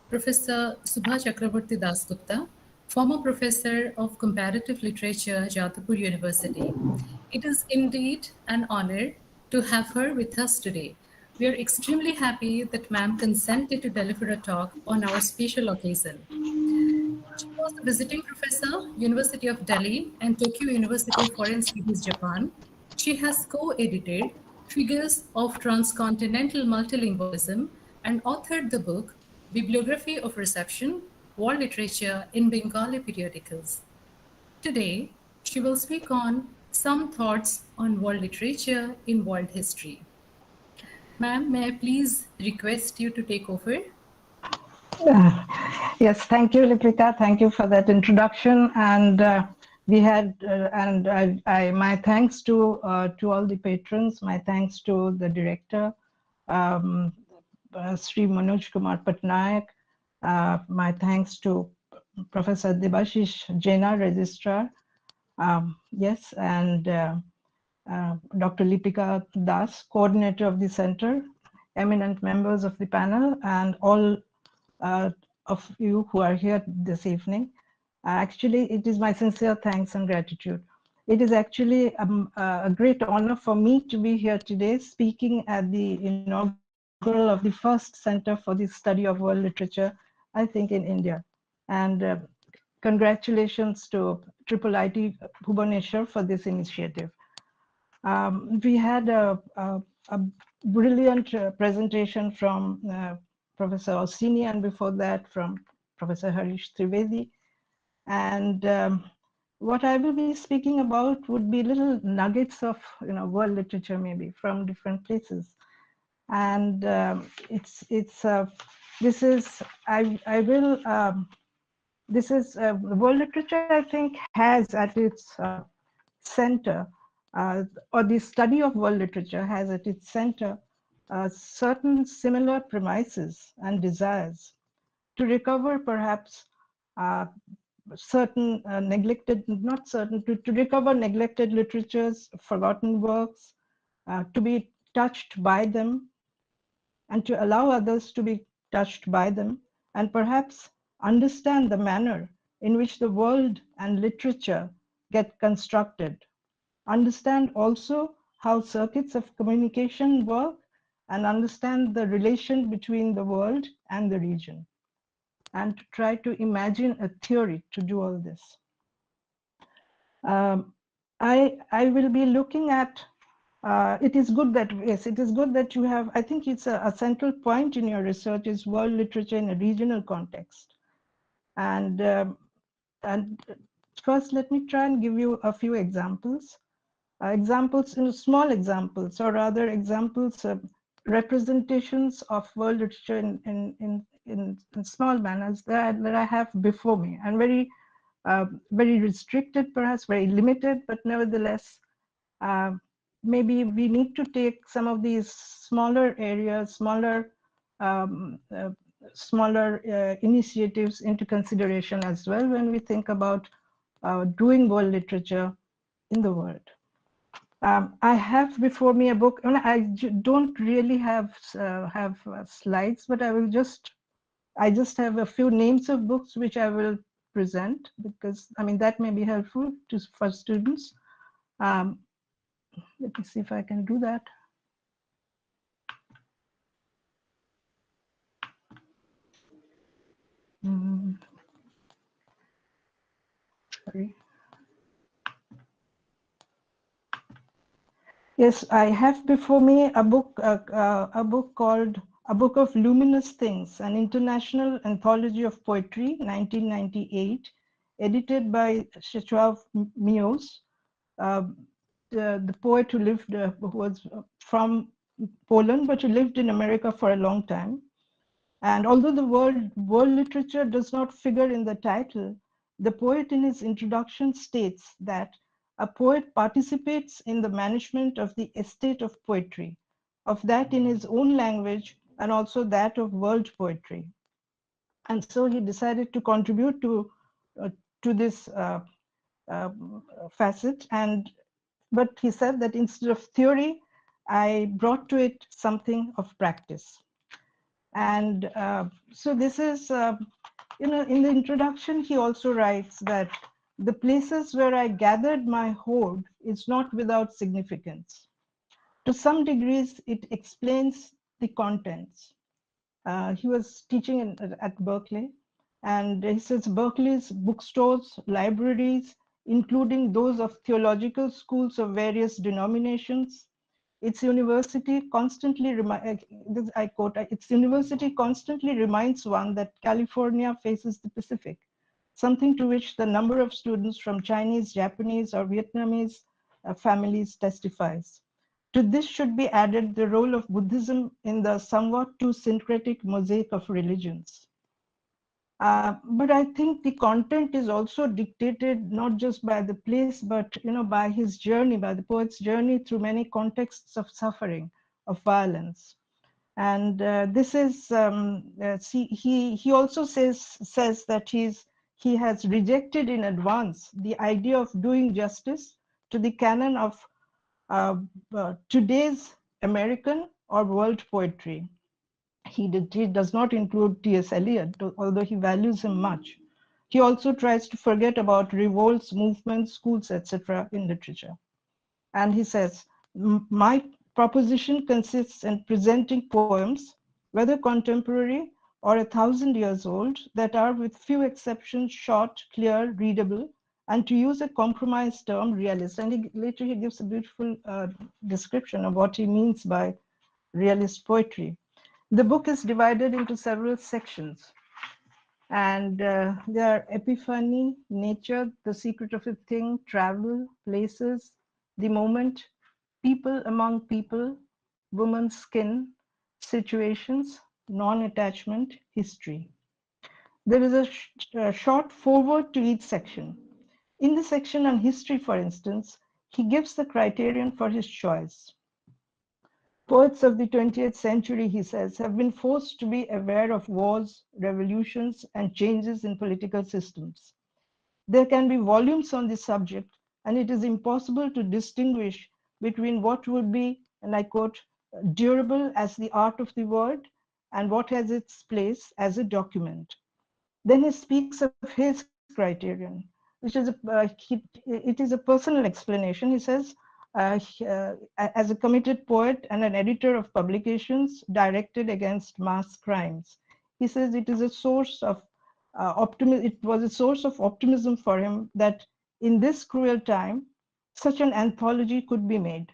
Professor Subha Chakraborty Dasgupta, former professor of comparative literature, Jadavpur University. It is indeed an honor to have her with us today. We are extremely happy that ma'am consented to deliver a talk on our special occasion. She was a visiting professor, University of Delhi and Tokyo University of Foreign Studies, Japan. She has co-edited Figures of Transcontinental Multilingualism and authored the book Bibliography of Reception, World Literature in Bengali Periodicals. Today, she will speak on some thoughts on world literature in world history. Ma'am, may I please request you to take over? Yes, thank you, Lipika. Thank you for that introduction. And my thanks to all the patrons. My thanks to the director, Sri Manoj Kumar Patnaik. My thanks to Professor Debashish Jaina, registrar. Yes, and Dr. Lipika Das, coordinator of the center, eminent members of the panel, and all of you who are here this evening. Actually, it is my sincere thanks and gratitude. It is actually a great honor for me to be here today speaking at the inaugural of the first Center for the Study of World Literature, I think in India. And congratulations to IIIT Bhubaneswar for this initiative. We had a brilliant presentation from Professor Orsini, and before that from Professor Harish Trivedi. And what I will be speaking about would be little nuggets of world literature, maybe from different places. And this is world literature, I think, has at its center, or the study of world literature has at its center certain similar premises and desires to recover perhaps certain neglected, not certain, to recover neglected literatures, forgotten works, to be touched by them, and to allow others to be touched by them, and perhaps understand the manner in which the world and literature get constructed. Understand also how circuits of communication work, and understand the relation between the world and the region, and to try to imagine a theory to do all this. I will be looking at, it is good that, yes, it is good that you have, I think it's a central point in your research is world literature in a regional context. And first, let me try and give you a few examples. Small examples, or rather examples of representations of world literature in small manners that I have before me, and very restricted, perhaps very limited, but nevertheless, maybe we need to take some of these smaller areas, smaller initiatives into consideration as well when we think about doing world literature in the world. I have before me a book, and don't really have slides, but I just have a few names of books which I will present, because I mean that may be helpful for students. Let me see if I can do that. Sorry. Yes, I have before me a book called A Book of Luminous Things, an international anthology of poetry, 1998, edited by Czesław Miłosz, the poet who lived, who was from Poland, but who lived in America for a long time. And although the world literature does not figure in the title, the poet in his introduction states that a poet participates in the management of the estate of poetry, of that in his own language and also that of world poetry. And so he decided to contribute to this facet. But he said that instead of theory, I brought to it something of practice. And so this is, in the introduction, he also writes that the places where I gathered my hoard is not without significance. To some degrees, it explains the contents. He was teaching at Berkeley, and he says Berkeley's bookstores, libraries, including those of theological schools of various denominations, its university constantly I quote, its university constantly reminds one that California faces the Pacific, something to which the number of students from Chinese, Japanese, or Vietnamese families testifies. To this should be added the role of Buddhism in the somewhat too syncretic mosaic of religions. But I think the content is also dictated not just by the place, but by his journey, by the poet's journey through many contexts of suffering, of violence. And this is he also says that he has rejected in advance the idea of doing justice to the canon of today's American or world poetry. He does not include T.S. Eliot, although he values him much. He also tries to forget about revolts, movements, schools, etc. in literature. And he says, my proposition consists in presenting poems, whether contemporary or 1,000 years old, that are with few exceptions short, clear, readable, and to use a compromise term, realist. And later he gives a beautiful description of what he means by realist poetry. The book is divided into several sections, and they are epiphany, nature, the secret of a thing, travel, places, the moment, people among people, woman's skin, situations, non-attachment, history. There is a short foreword to each section. In the section on history, for instance, he gives the criterion for his choice. Poets of the 20th century, he says, have been forced to be aware of wars, revolutions, and changes in political systems. There can be volumes on this subject, and it is impossible to distinguish between what would be, and I quote, durable as the art of the word, and what has its place as a document. Then he speaks of his criterion, which is it is a personal explanation. He says, as a committed poet and an editor of publications directed against mass crimes, he says it is a source of optimism. It was a source of optimism for him that in this cruel time, such an anthology could be made.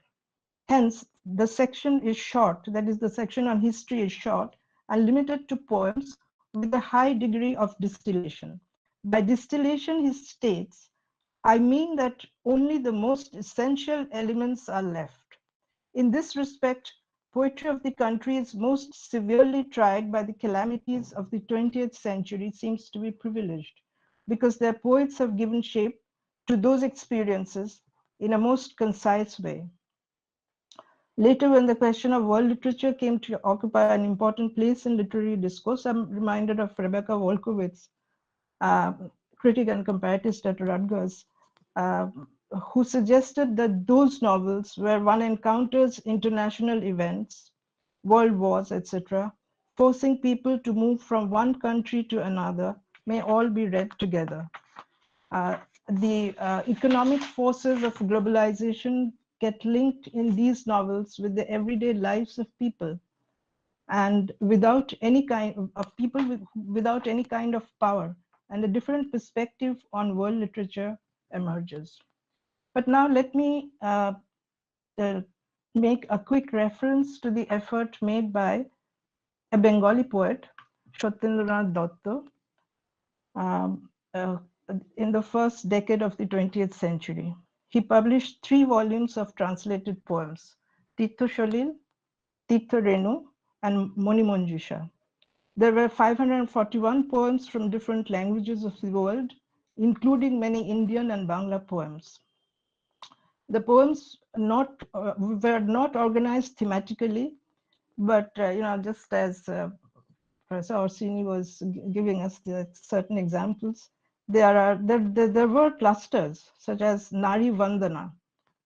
Hence, the section is short, that is, the section on history is short and limited to poems with a high degree of distillation. By distillation, he states, I mean that only the most essential elements are left. In this respect, poetry of the countries most severely tried by the calamities of the 20th century seems to be privileged, because their poets have given shape to those experiences in a most concise way. Later, when the question of world literature came to occupy an important place in literary discourse, I'm reminded of Rebecca Wolkowitz, critic and comparatist at Rutgers, who suggested that those novels where one encounters international events, world wars, etc., forcing people to move from one country to another, may all be read together. The economic forces of globalization get linked in these novels with the everyday lives of people, and without any kind of people without any kind of power, and a different perspective on world literature emerges. But now let me uh, make a quick reference to the effort made by a Bengali poet, Satyendranath Dotto, um, uh, in the first decade of the 20th century. He published 3 volumes of translated poems, Tirtho Sholil, Tirtho Renu, and Moni Manjusha. There were 541 poems from different languages of the world, including many Indian and Bangla poems. The poems were not organized thematically, but just as Professor Orsini was giving us certain examples, there were clusters such as Nari Vandana,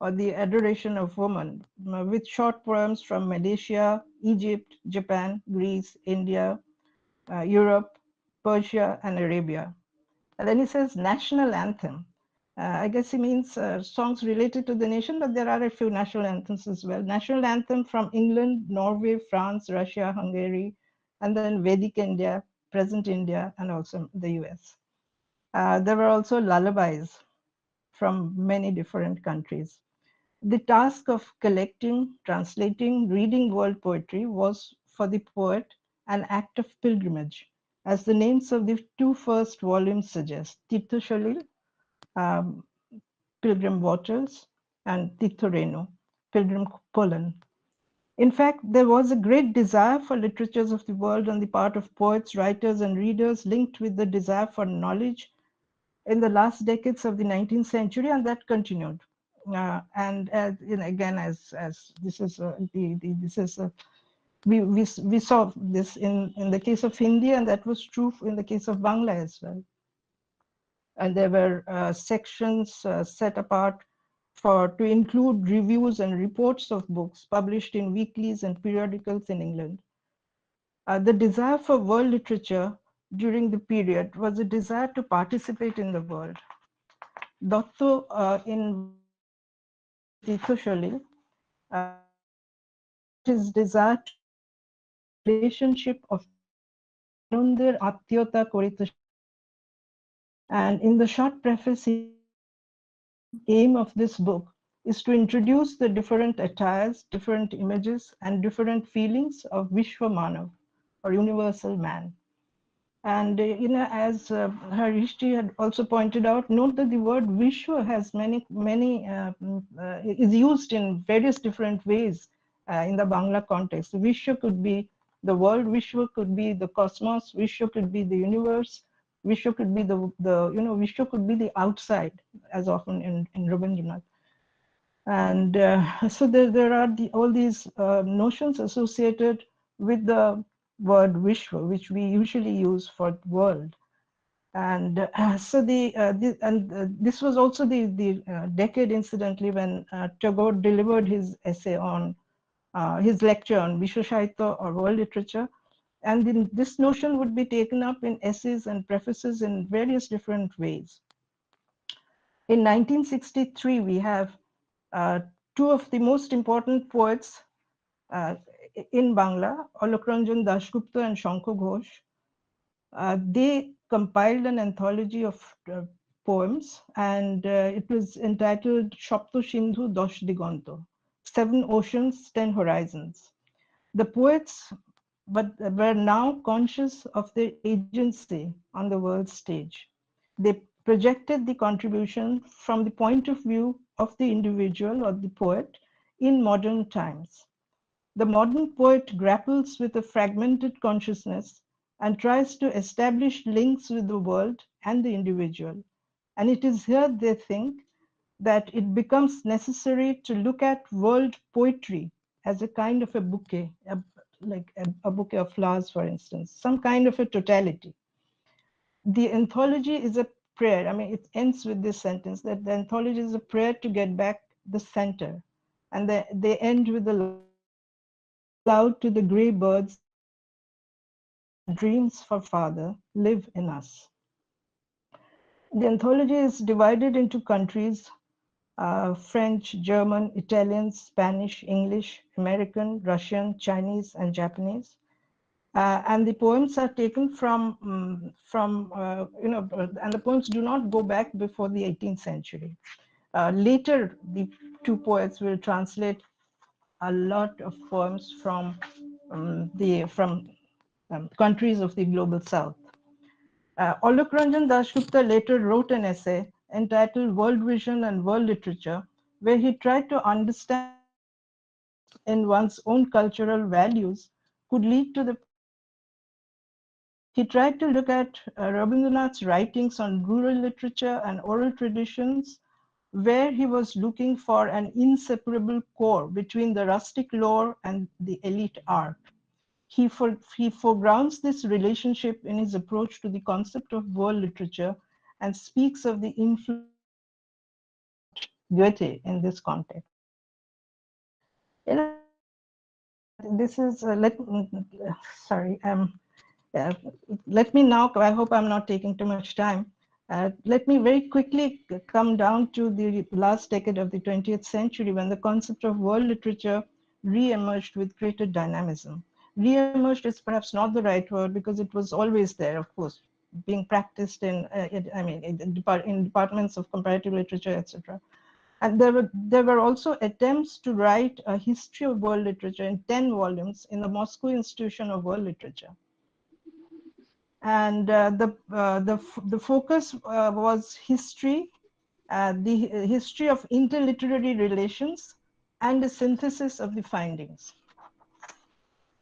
or the adoration of woman, with short poems from Malaysia, Egypt, Japan, Greece, India, Europe, Persia, and Arabia. And then he says national anthem. I guess he means songs related to the nation, but there are a few national anthems as well. National anthem from England, Norway, France, Russia, Hungary, and then Vedic India, present India, and also the US. There were also lullabies from many different countries. The task of collecting, translating, reading world poetry was for the poet an act of pilgrimage, as the names of the 2 first volumes suggest, Tirtho Sholil, um, Pilgrim Waters, and Tirtho Renu, Pilgrim Pollen. In fact, there was a great desire for literatures of the world on the part of poets, writers, and readers linked with the desire for knowledge in the last decades of the 19th century, and that continued. And again, as this is we saw this in the case of Hindi, and that was true in the case of Bangla as well. And there were sections set apart to include reviews and reports of books published in weeklies and periodicals in England. The desire for world literature during the period was a desire to participate in the world. Dotto, in one of his poems, Tirtho Sholil, talks about his desire to establish a relationship of Anonder Atyota Korita. And in the short preface, he says that the main aim of this book is to introduce the different attires, different images, and different feelings of Vishwamanav, or universal man. And as Harishji had also pointed out, note that the word Vishwa has is used in various different ways in the Bangla context. Vishwa could be the world, Vishwa could be the cosmos, Vishwa could be the universe, Vishwa could be Vishwa could be the outside, as often in Rabindranath. And so there are all these notions associated with the word Vishwa, which we usually use for world. And so this was also the decade, incidentally, when Tagore delivered his essay on his lecture on Vishwa Sahitya, or world literature. And then this notion would be taken up in essays and prefaces in various different ways. In 1963, we have 2 of the most important poets in Bangla, Alok Ranjan Dasgupta and Shankha Ghosh. They compiled an anthology of poems, and it was entitled Shapto Sindhu Dosh Diganto, 7 Oceans, 10 Horizons. The poets were now conscious of their agency on the world stage. They projected the contribution from the point of view of the individual, or the poet, in modern times. The modern poet grapples with a fragmented consciousness and tries to establish links with the world and the individual. And it is here, they think, that it becomes necessary to look at world poetry as a kind of a bouquet, like a bouquet of flowers, for instance, some kind of a totality. The anthology is a prayer. I mean, it ends with this sentence that the anthology is a prayer to get back the center. And they end with the sing aloud to the gray birds that dreams for father live in us. The anthology is divided into countries, French, German, Italian, Spanish, English, American, Russian, Chinese, and Japanese. And the poems are taken and the poems do not go back before the 18th century. Later, the two poets will translate a lot of poems from countries of the global south. Alok Ranjan Dasgupta later wrote an essay entitled World Vision and World Literature, where he tried to understand in one's own cultural values could lead to the present world. He tried to look at Rabindranath's writings on rural literature and oral traditions, where he was looking for an inseparable core between the rustic lore and the elite art. He foregrounds this relationship in his approach to the concept of world literature and speaks of the influence of Goethe in this context. In this is sorry. Let me now, I hope I'm not taking too much time. Let me very quickly come down to the last decade of the 20th century when the concept of world literature re-emerged with greater dynamism. Re-emerged is perhaps not the right word because it was always there, of course, being practiced in departments of comparative literature, etc. And there were also attempts to write a history of world literature in 10 volumes in the Moscow Institution of World Literature. And the focus was history, the history of interliterary relations, and a synthesis of the findings.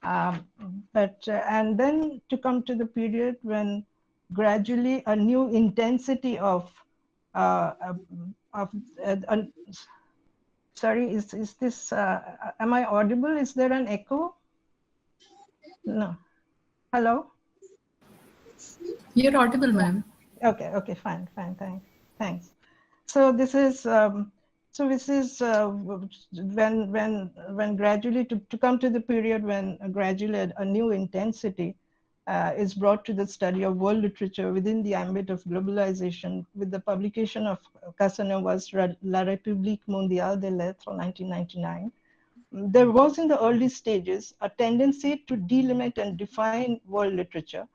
And then to come to the period when gradually a new intensity of sorry, is this, am I audible? Is there an echo? No. Hello? You're audible, ma'am. Okay, fine, thanks. So this is when gradually to come to the period when gradually a new intensity is brought to the study of world literature within the ambit of globalization with the publication of Casanova's La République mondiale des lettres 1999. There was in the early stages a tendency to delimit and define world literature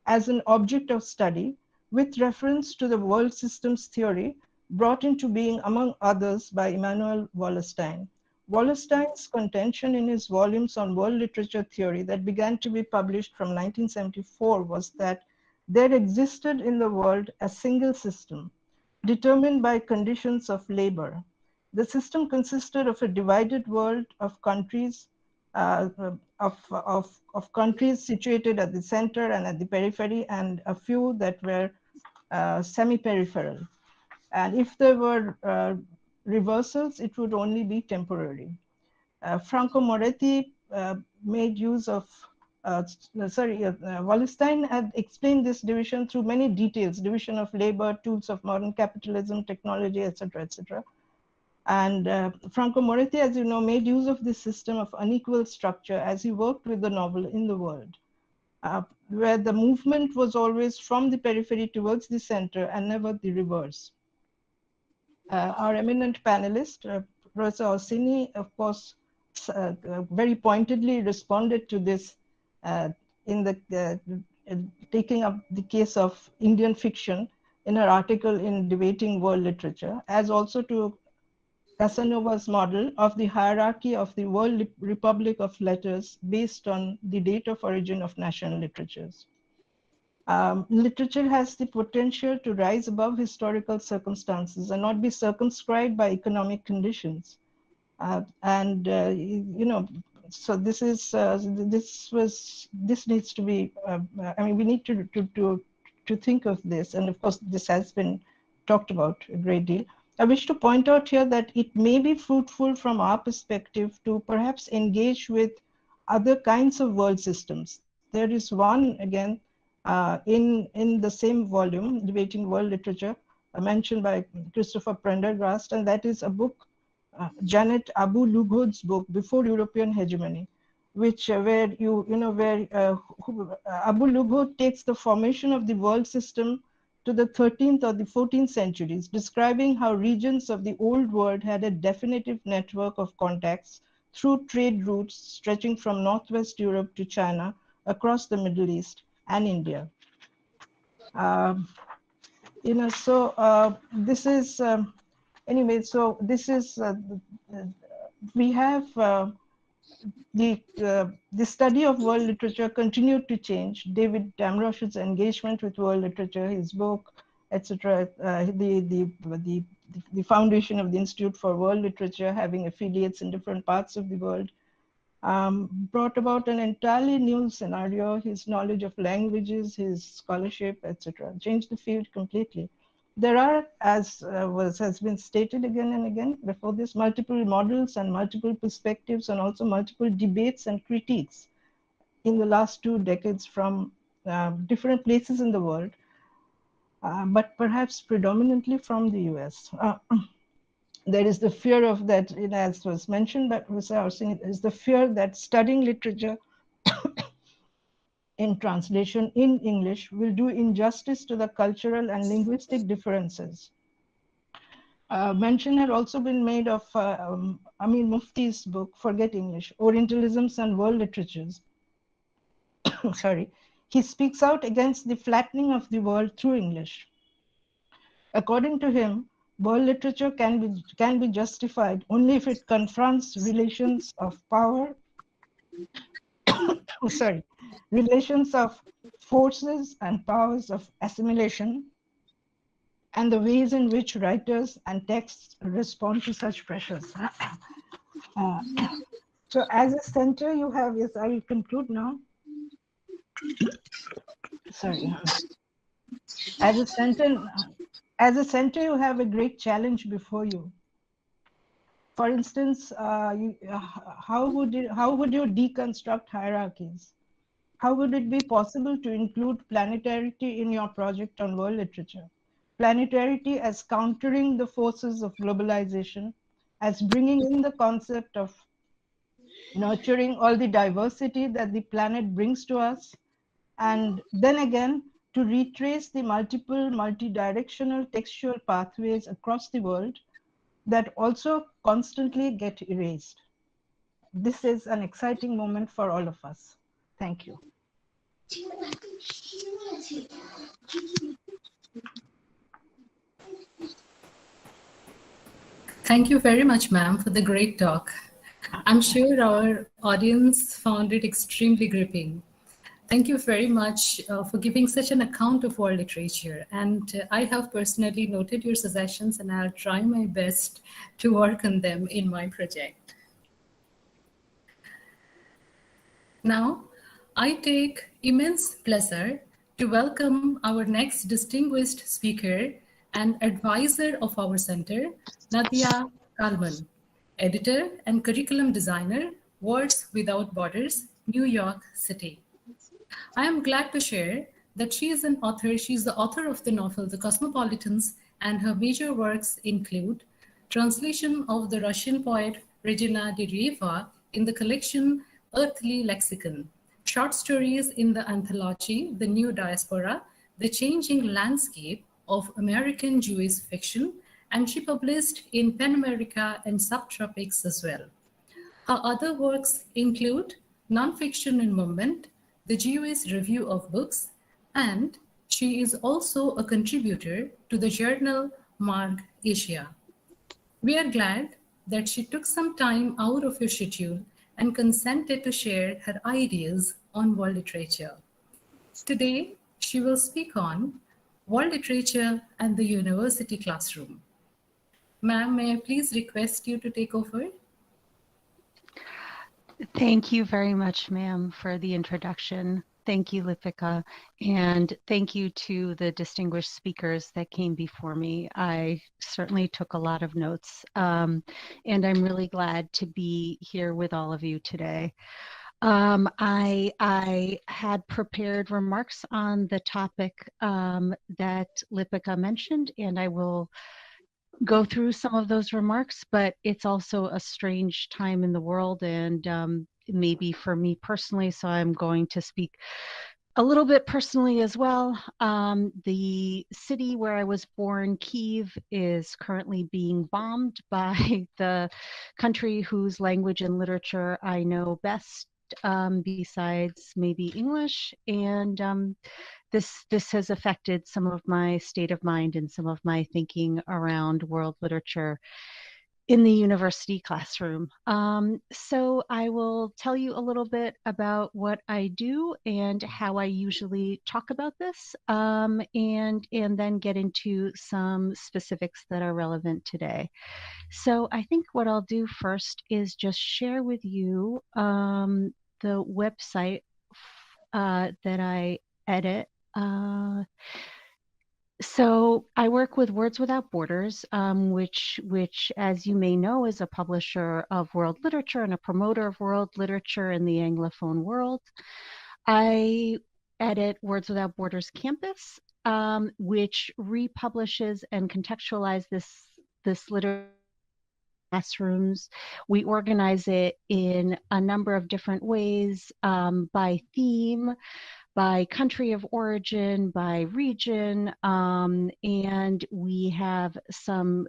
as an object of study with reference to the world systems theory brought into being, among others, by Immanuel Wallerstein. Wallerstein's contention in his volumes on world literature theory that began to be published from 1974 was that there existed in the world a single system determined by conditions of labor. The system consisted of a divided world of countries, of countries situated at the center and at the periphery, and a few that were semi-peripheral. And if there were reversals, it would only be temporary. Franco Moretti made use of, Wallerstein had explained this division through many details, division of labor, tools of modern capitalism, technology, etc., etc. And Franco Moretti, as you know, made use of this system of unequal structure as he worked with the novel In the World, where the movement was always from the periphery towards the center and never the reverse. Our eminent panelist, Professor Orsini, of course, very pointedly responded to this in the taking up the case of Indian fiction in her article in Debating World Literature, as also to Casanova's model of the hierarchy of the World Republic of Letters based on the date of origin of national literatures. Literature has the potential to rise above historical circumstances and not be circumscribed by economic conditions. So this is this needs to be. I mean, we need to think of this, and of course, this has been talked about a great deal. I wish to point out here that it may be fruitful from our perspective to perhaps engage with other kinds of world systems. There is one, again, in the same volume, Debating World Literature, mentioned by Christopher Prendergast, and that is a book, Janet Abu Lughod's book, Before European Hegemony, which where Abu Lughod takes the formation of the world system to the 13th or the 14th centuries, describing how regions of the old world had a definitive network of contacts through trade routes stretching from Northwest Europe to China, across the Middle East and India. This is, anyway, so this is, we have the study of world literature continued to change. David Damrosch's engagement with world literature, his book, etc., the foundation of the Institute for World Literature, having affiliates in different parts of the world, brought about an entirely new scenario. His knowledge of languages, his scholarship, etc., changed the field completely. There are, as has been stated again and again before this, multiple models and multiple perspectives, and also multiple debates and critiques in the last 2 decades from different places in the world, but perhaps predominantly from the US. There is the fear of that, as was mentioned by Professor Housing, is the fear that studying literature in translation in English will do injustice to the cultural and linguistic differences. Mention had also been made of Amin Mufti's book, Forget English, Orientalisms and World Literatures. Sorry. He speaks out against the flattening of the world through English. According to him, world literature can be justified only if it confronts relations of power, relations of forces and powers of assimilation, and the ways in which writers and texts respond to such pressures. So as a center you have, yes, I will conclude now. Sorry. As a center you have a great challenge before you. For instance, how would you deconstruct hierarchies? How would it be possible to include planetarity in your project on world literature? Planetarity as countering the forces of globalization, as bringing in the concept of nurturing all the diversity that the planet brings to us, and then again to retrace the multiple multi-directional textual pathways across the world that also constantly get erased. This is an exciting moment for all of us. Thank you. Thank you very much, ma'am, for the great talk. I'm sure our audience found it extremely gripping. Thank you very much for giving such an account of world literature. And I have personally noted your suggestions, and I'll try my best to work on them in my project. Now, I take immense pleasure to welcome our next distinguished speaker and advisor of our center, Nadia Kalman, editor and curriculum designer, Words Without Borders, New York City. I am glad to share that she is an author. She's the author of the novel The Cosmopolitans, and her major works include translation of the Russian poet Regina Dereva in the collection Earthly Lexicon, short stories in the anthology The New Diaspora, The Changing Landscape of American Jewish Fiction, and she published in Pen America and Subtropics as well. Her other works include Nonfiction in Movement, The Jewish Review of Books, and she is also a contributor to the journal Marg Asia. We are glad that she took some time out of her schedule and consented to share her ideas on world literature. Today, she will speak on world literature and the university classroom. Ma'am, may I please request you to take over? Thank you very much, ma'am, for the introduction. Thank you, Lipika, and thank you to the distinguished speakers that came before me. I certainly took a lot of notes, and I'm really glad to be here with all of you today. I had prepared remarks on the topic that Lipika mentioned, and I will go through some of those remarks, but it's also a strange time in the world and maybe for me personally, so I'm going to speak a little bit personally as well. The city where I was born, Kyiv, is currently being bombed by the country whose language and literature I know best, besides maybe English. And this has affected some of my state of mind and some of my thinking around world literature in the university classroom. So I will tell you a little bit about what I do and how I usually talk about this, and then get into some specifics that are relevant today. So I think what I'll do first is just share with you the website that I edit. So I work with Words Without Borders, which, as you may know, is a publisher of world literature and a promoter of world literature in the Anglophone world. I edit Words Without Borders Campus, which republishes and contextualizes this literature classrooms. We organize it in a number of different ways, by theme, by country of origin, by region, and we have some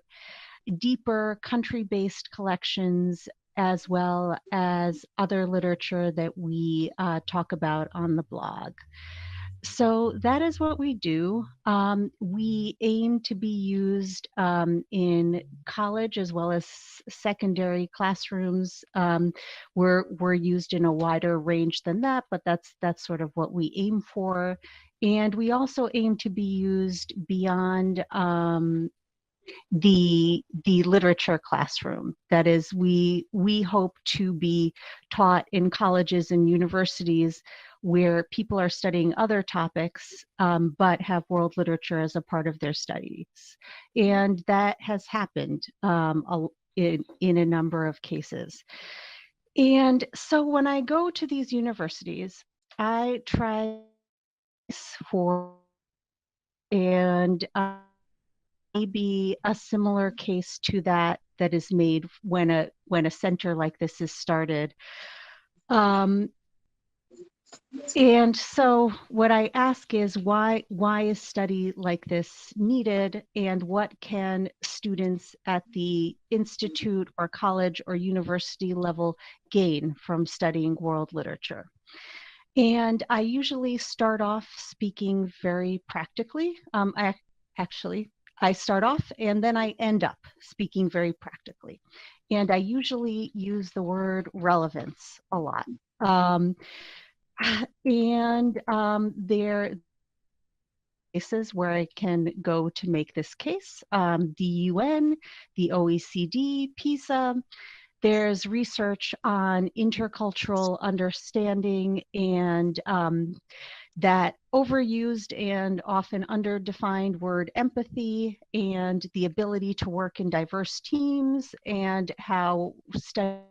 deeper country-based collections as well as other literature that we talk about on the blog. So that is what we do. We aim to be used in college as well as secondary classrooms. We're used in a wider range than that, but that's sort of what we aim for. And we also aim to be used beyond the literature classroom. That is, we hope to be taught in colleges and universities where people are studying other topics, but have world literature as a part of their studies. And that has happened in a number of cases. And so when I go to these universities, I try for, and maybe a similar case to that is made when a center like this is started. And so what I ask is why is study like this needed, and what can students at the institute or college or university level gain from studying world literature? And I usually start off speaking very practically. I start off and then I end up speaking very practically. And I usually use the word relevance a lot. There places where I can go to make this case, the UN, the OECD, PISA. There's research on intercultural understanding and that overused and often underdefined word empathy, and the ability to work in diverse teams, and how study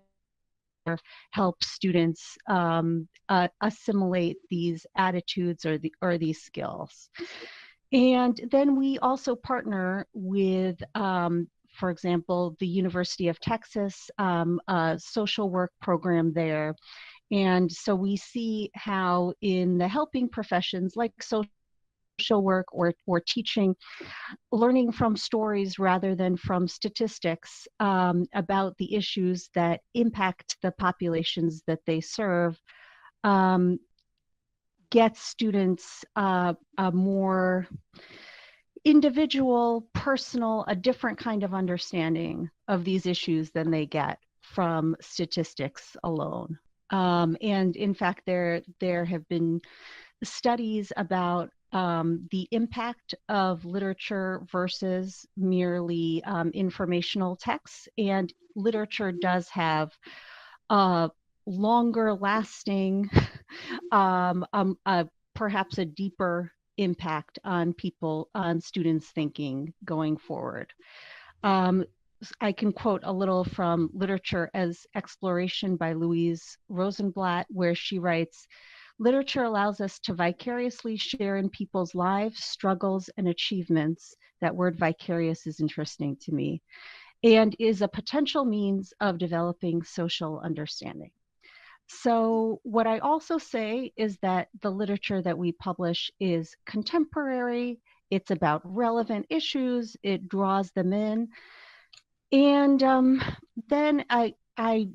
help students assimilate these attitudes or these skills. And then we also partner with, for example, the University of Texas, a social work program there. And so we see how in the helping professions like social work or teaching, learning from stories rather than from statistics about the issues that impact the populations that they serve, gets students a more individual, personal, a different kind of understanding of these issues than they get from statistics alone. And in fact, there have been studies about the impact of literature versus merely informational texts. And literature does have a longer lasting, perhaps a deeper impact on people, on students' thinking going forward. I can quote a little from Literature as Exploration by Louise Rosenblatt, where she writes, literature allows us to vicariously share in people's lives, struggles, and achievements. That word vicarious is interesting to me, and is a potential means of developing social understanding. So what I also say is that the literature that we publish is contemporary, it's about relevant issues, it draws them in. And then I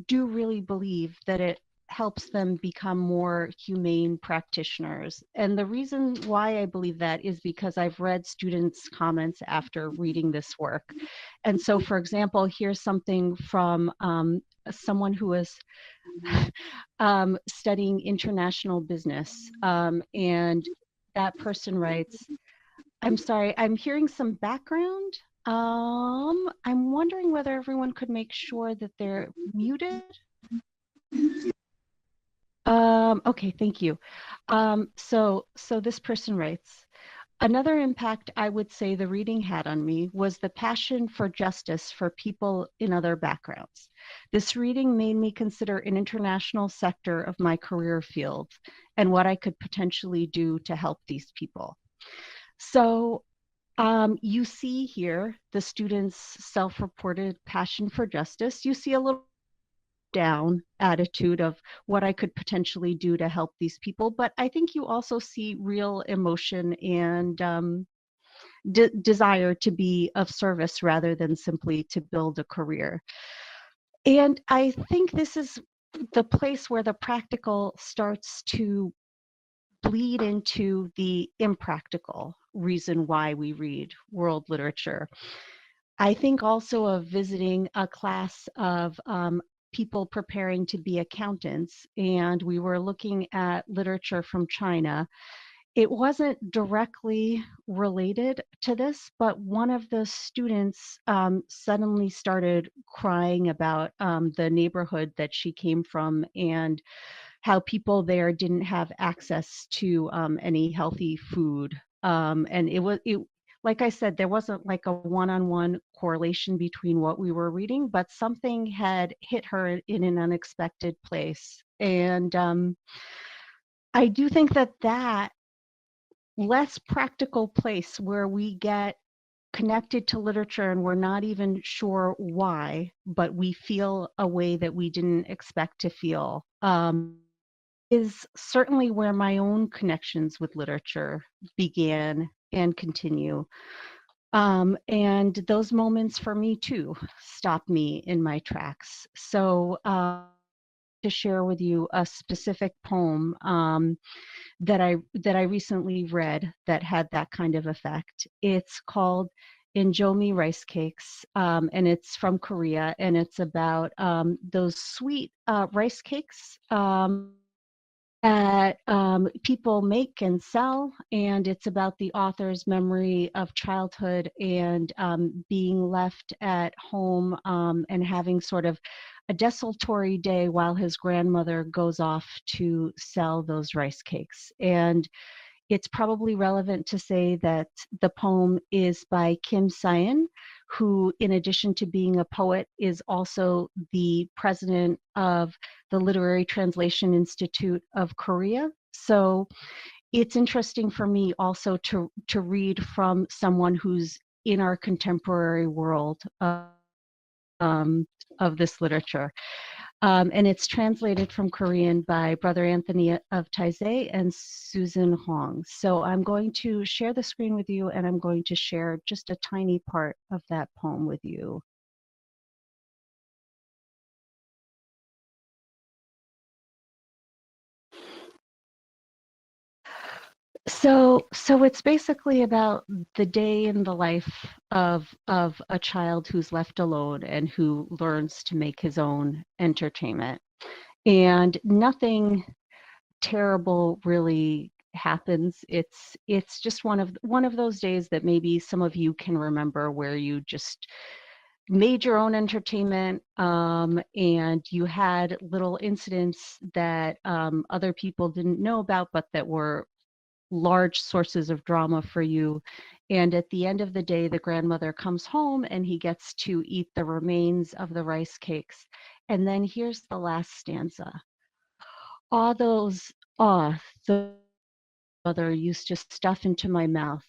do really believe that it helps them become more humane practitioners. And the reason why I believe that is because I've read students' comments after reading this work. And so, for example, here's something from someone who was studying international business. And that person writes, I'm sorry, I'm hearing some background. I'm wondering whether everyone could make sure that they're muted. Okay, thank you. So this person writes, another impact I would say the reading had on me was the passion for justice for people in other backgrounds. This reading made me consider an international sector of my career field and what I could potentially do to help these people. So you see here the students' self-reported passion for justice. You see a little down attitude of what I could potentially do to help these people, but I think you also see real emotion and desire to be of service rather than simply to build a career. And I think this is the place where the practical starts to bleed into the impractical reason why we read world literature. I think also of visiting a class of people preparing to be accountants, and we were looking at literature from China. It wasn't directly related to this, but one of the students suddenly started crying about the neighborhood that she came from and how people there didn't have access to any healthy food. And like I said, there wasn't like a one-on-one correlation between what we were reading, but something had hit her in an unexpected place. And I do think that less practical place where we get connected to literature and we're not even sure why, but we feel a way that we didn't expect to feel, is certainly where my own connections with literature began and continue. And those moments for me too stopped me in my tracks. So to share with you a specific poem that I recently read that had that kind of effect. It's called Injomi Rice Cakes, and it's from Korea, and it's about those sweet rice cakes that people make and sell, and it's about the author's memory of childhood and being left at home and having sort of a desultory day while his grandmother goes off to sell those rice cakes. And it's probably relevant to say that the poem is by Kim Sayan, who, in addition to being a poet, is also the president of the Literary Translation Institute of Korea. So it's interesting for me also to read from someone who's in our contemporary world of this literature. And it's translated from Korean by Brother Anthony of Taizé and Susan Hong. So I'm going to share the screen with you, and I'm going to share just a tiny part of that poem with you. So it's basically about the day in the life of a child who's left alone and who learns to make his own entertainment. And nothing terrible really happens. It's just one of those days that maybe some of you can remember, where you just made your own entertainment, and you had little incidents that other people didn't know about, but that were large sources of drama for you. And at the end of the day, the grandmother comes home and he gets to eat the remains of the rice cakes. And then here's the last stanza. The mother used to stuff into my mouth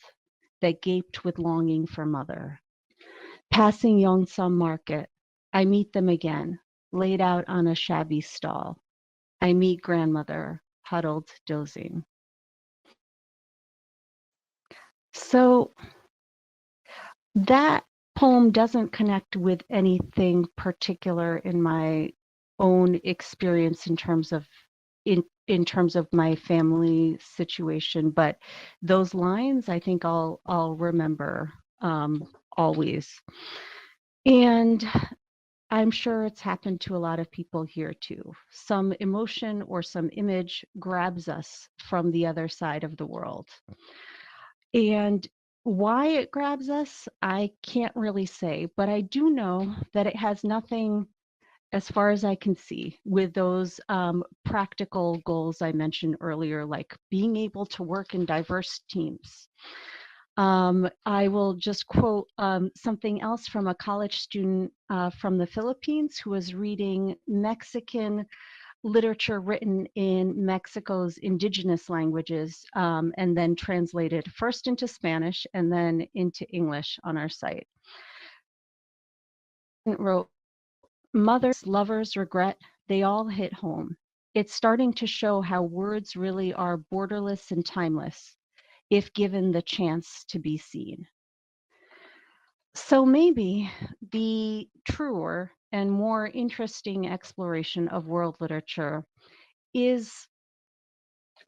that gaped with longing for mother. Passing Yongsan Market, I meet them again, laid out on a shabby stall. I meet grandmother, huddled, dozing. So that poem doesn't connect with anything particular in my own experience in terms of my family situation, but those lines I think I'll remember always. And I'm sure it's happened to a lot of people here too. Some emotion or some image grabs us from the other side of the world. And why it grabs us, I can't really say, but I do know that it has nothing, as far as I can see, with those practical goals I mentioned earlier, like being able to work in diverse teams. I will just quote something else from a college student from the Philippines who was reading Mexican literature written in Mexico's indigenous languages and then translated first into Spanish and then into English on our site. It wrote, mothers, lovers, regret, they all hit home. It's starting to show how words really are borderless and timeless, if given the chance to be seen. So maybe the truer and more interesting exploration of world literature is,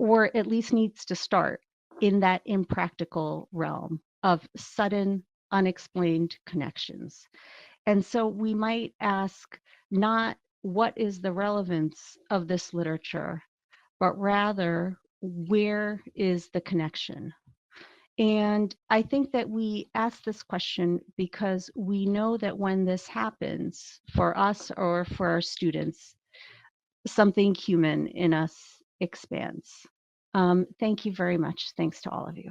or at least needs to start, in that impractical realm of sudden, unexplained connections. And so we might ask not what is the relevance of this literature, but rather where is the connection? And I think that we ask this question because we know that when this happens for us or for our students, something human in us expands. Thank you very much. Thanks to all of you.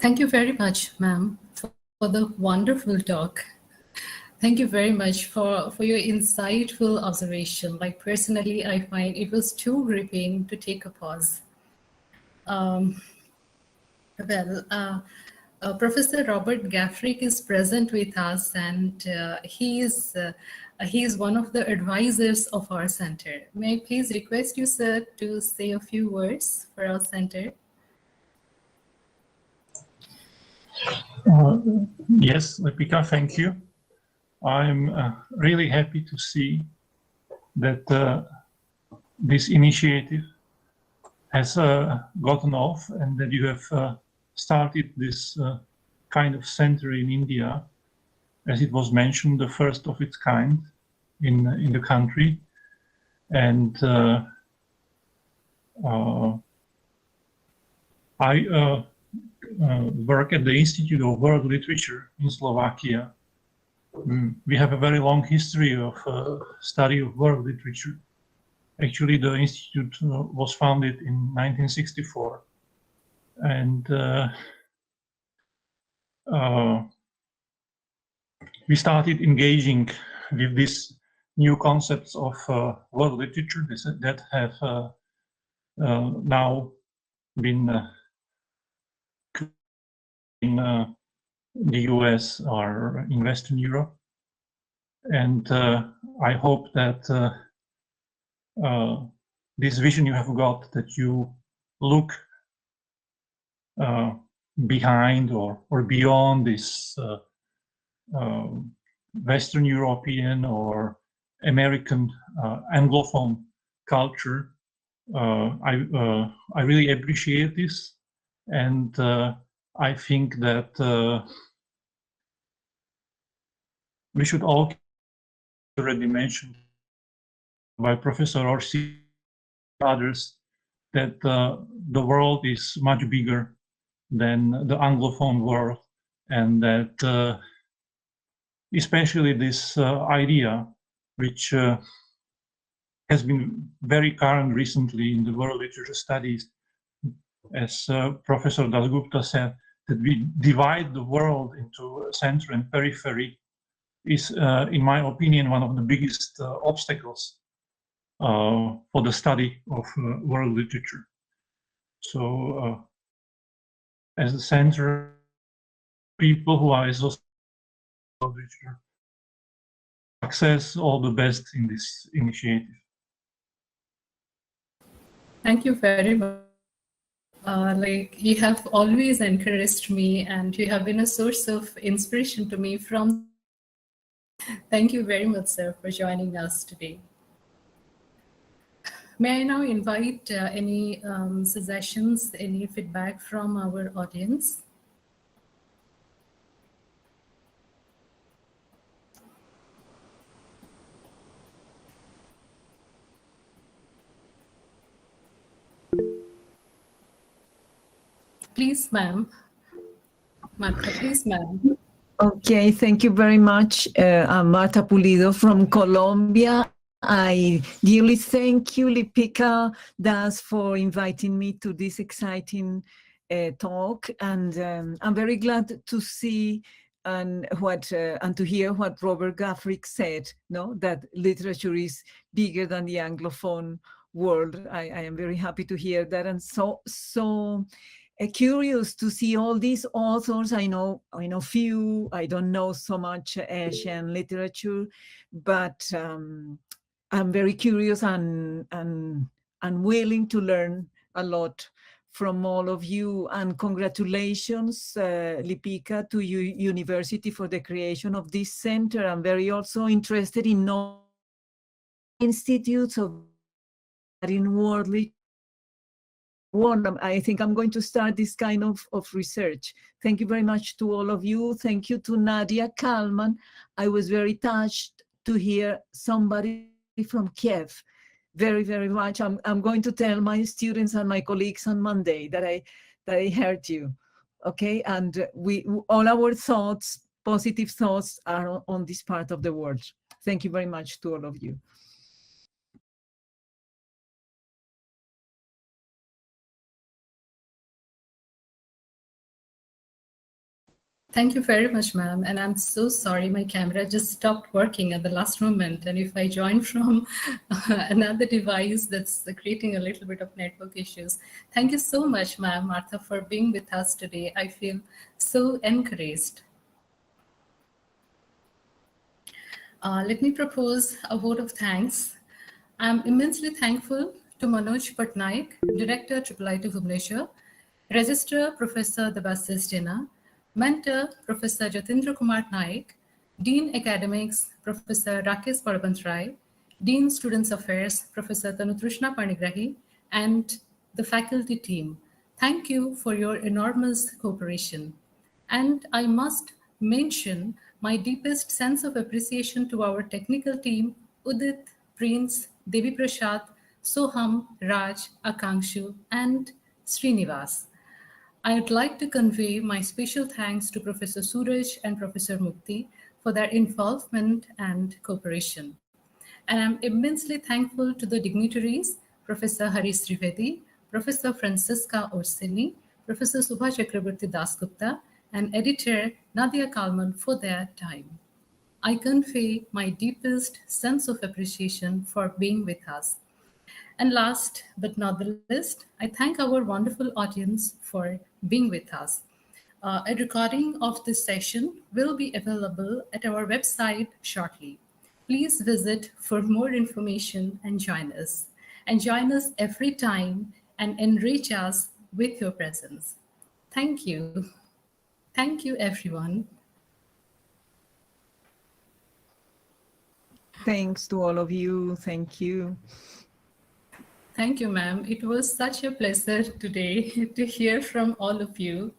Thank you very much, ma'am, for the wonderful talk. Thank you very much for your insightful observation. Like personally, I find it was too gripping to take a pause. Professor Robert Gaffrick is present with us, and he is one of the advisors of our center. May I please request you, sir, to say a few words for our center? Yes, Lipika, thank you. I'm really happy to see that this initiative has gotten off and that you have started this kind of center in India, as it was mentioned, the first of its kind in the country. And I work at the Institute of World Literature in Slovakia. We have a very long history of study of world literature. Actually, the institute was founded in 1964, and we started engaging with these new concepts of world literature that have now been in the US or in Western Europe. And I hope that this vision you have got, that you look behind or beyond this Western European or American Anglophone culture. I really appreciate this, and I think that we should all, already mentioned by Professor Orsi and others, that the world is much bigger than the Anglophone world, and that especially this idea, which has been very current recently in the world literature studies, as Professor Dasgupta said, that we divide the world into center and periphery is, in my opinion, one of the biggest obstacles for the study of world literature. So, as a center, people who are associated with world literature success, all the best in this initiative. Thank you very much. Like, you have always encouraged me, and you have been a source of inspiration to me from. Thank you very much, sir, for joining us today. May I now invite any suggestions, any feedback from our audience? Please, ma'am. Martha, please, ma'am. Okay, thank you very much. I'm Marta Pulido from Colombia. I dearly thank you, Lipika Das, for inviting me to this exciting talk. And I'm very glad to see and to hear what Robert Gaffrick said, no, that literature is bigger than the Anglophone world. I am very happy to hear that, and so curious to see all these authors. I know few. I don't know so much Asian literature, but I'm very curious and willing to learn a lot from all of you. And congratulations, Lipika, to your university for the creation of this center. I'm very also interested in institutes of in world literature. I think I'm going to start this kind of research. Thank you very much to all of you. Thank you to Nadia Kalman. I was very touched to hear somebody from Kiev. Very, very much. I'm going to tell my students and my colleagues on Monday that I heard you. Okay, and all our thoughts, positive thoughts, are on this part of the world. Thank you very much to all of you. Thank you very much, ma'am. And I'm so sorry, my camera just stopped working at the last moment. And if I join from another device, that's creating a little bit of network issues. Thank you so much, ma'am, Martha, for being with us today. I feel so encouraged. Let me propose a vote of thanks. I'm immensely thankful to Manoj Patnaik, Director, IIIT Bhubaneswar, Registrar, Professor Debashish Jena, Mentor, Professor Jatindra Kumar Naik, Dean Academics, Professor Rakesh Parabantrai, Dean Students Affairs, Professor Tanutrishna Panigrahi, and the faculty team. Thank you for your enormous cooperation. And I must mention my deepest sense of appreciation to our technical team, Udit, Prince, Devi Prasad, Soham, Raj, Akankshu, and Srinivas. I would like to convey my special thanks to Professor Suraj and Professor Mukti for their involvement and cooperation. And I'm immensely thankful to the dignitaries, Professor Harish Trivedi, Professor Francisca Orsini, Professor Subha Chakraborty Dasgupta, and editor Nadia Kalman for their time. I convey my deepest sense of appreciation for being with us. And last but not the least, I thank our wonderful audience for being with us. A recording of this session will be available at our website shortly. Please visit for more information and join us. And join us every time and enrich us with your presence. Thank you. Thank you, everyone. Thanks to all of you. Thank you. Thank you, ma'am. It was such a pleasure today to hear from all of you.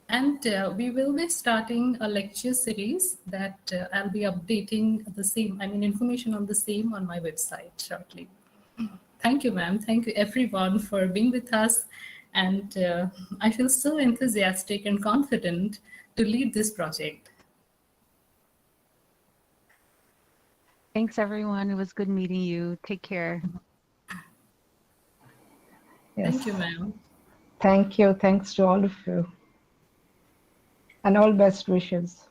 And we will be starting a lecture series that I'll be updating the same, information on the same on my website shortly. Thank you, ma'am. Thank you, everyone, for being with us. And I feel so enthusiastic and confident to lead this project. Thanks, everyone. It was good meeting you. Take care. Yes. Thank you, ma'am. Thank you. Thanks to all of you. And all best wishes.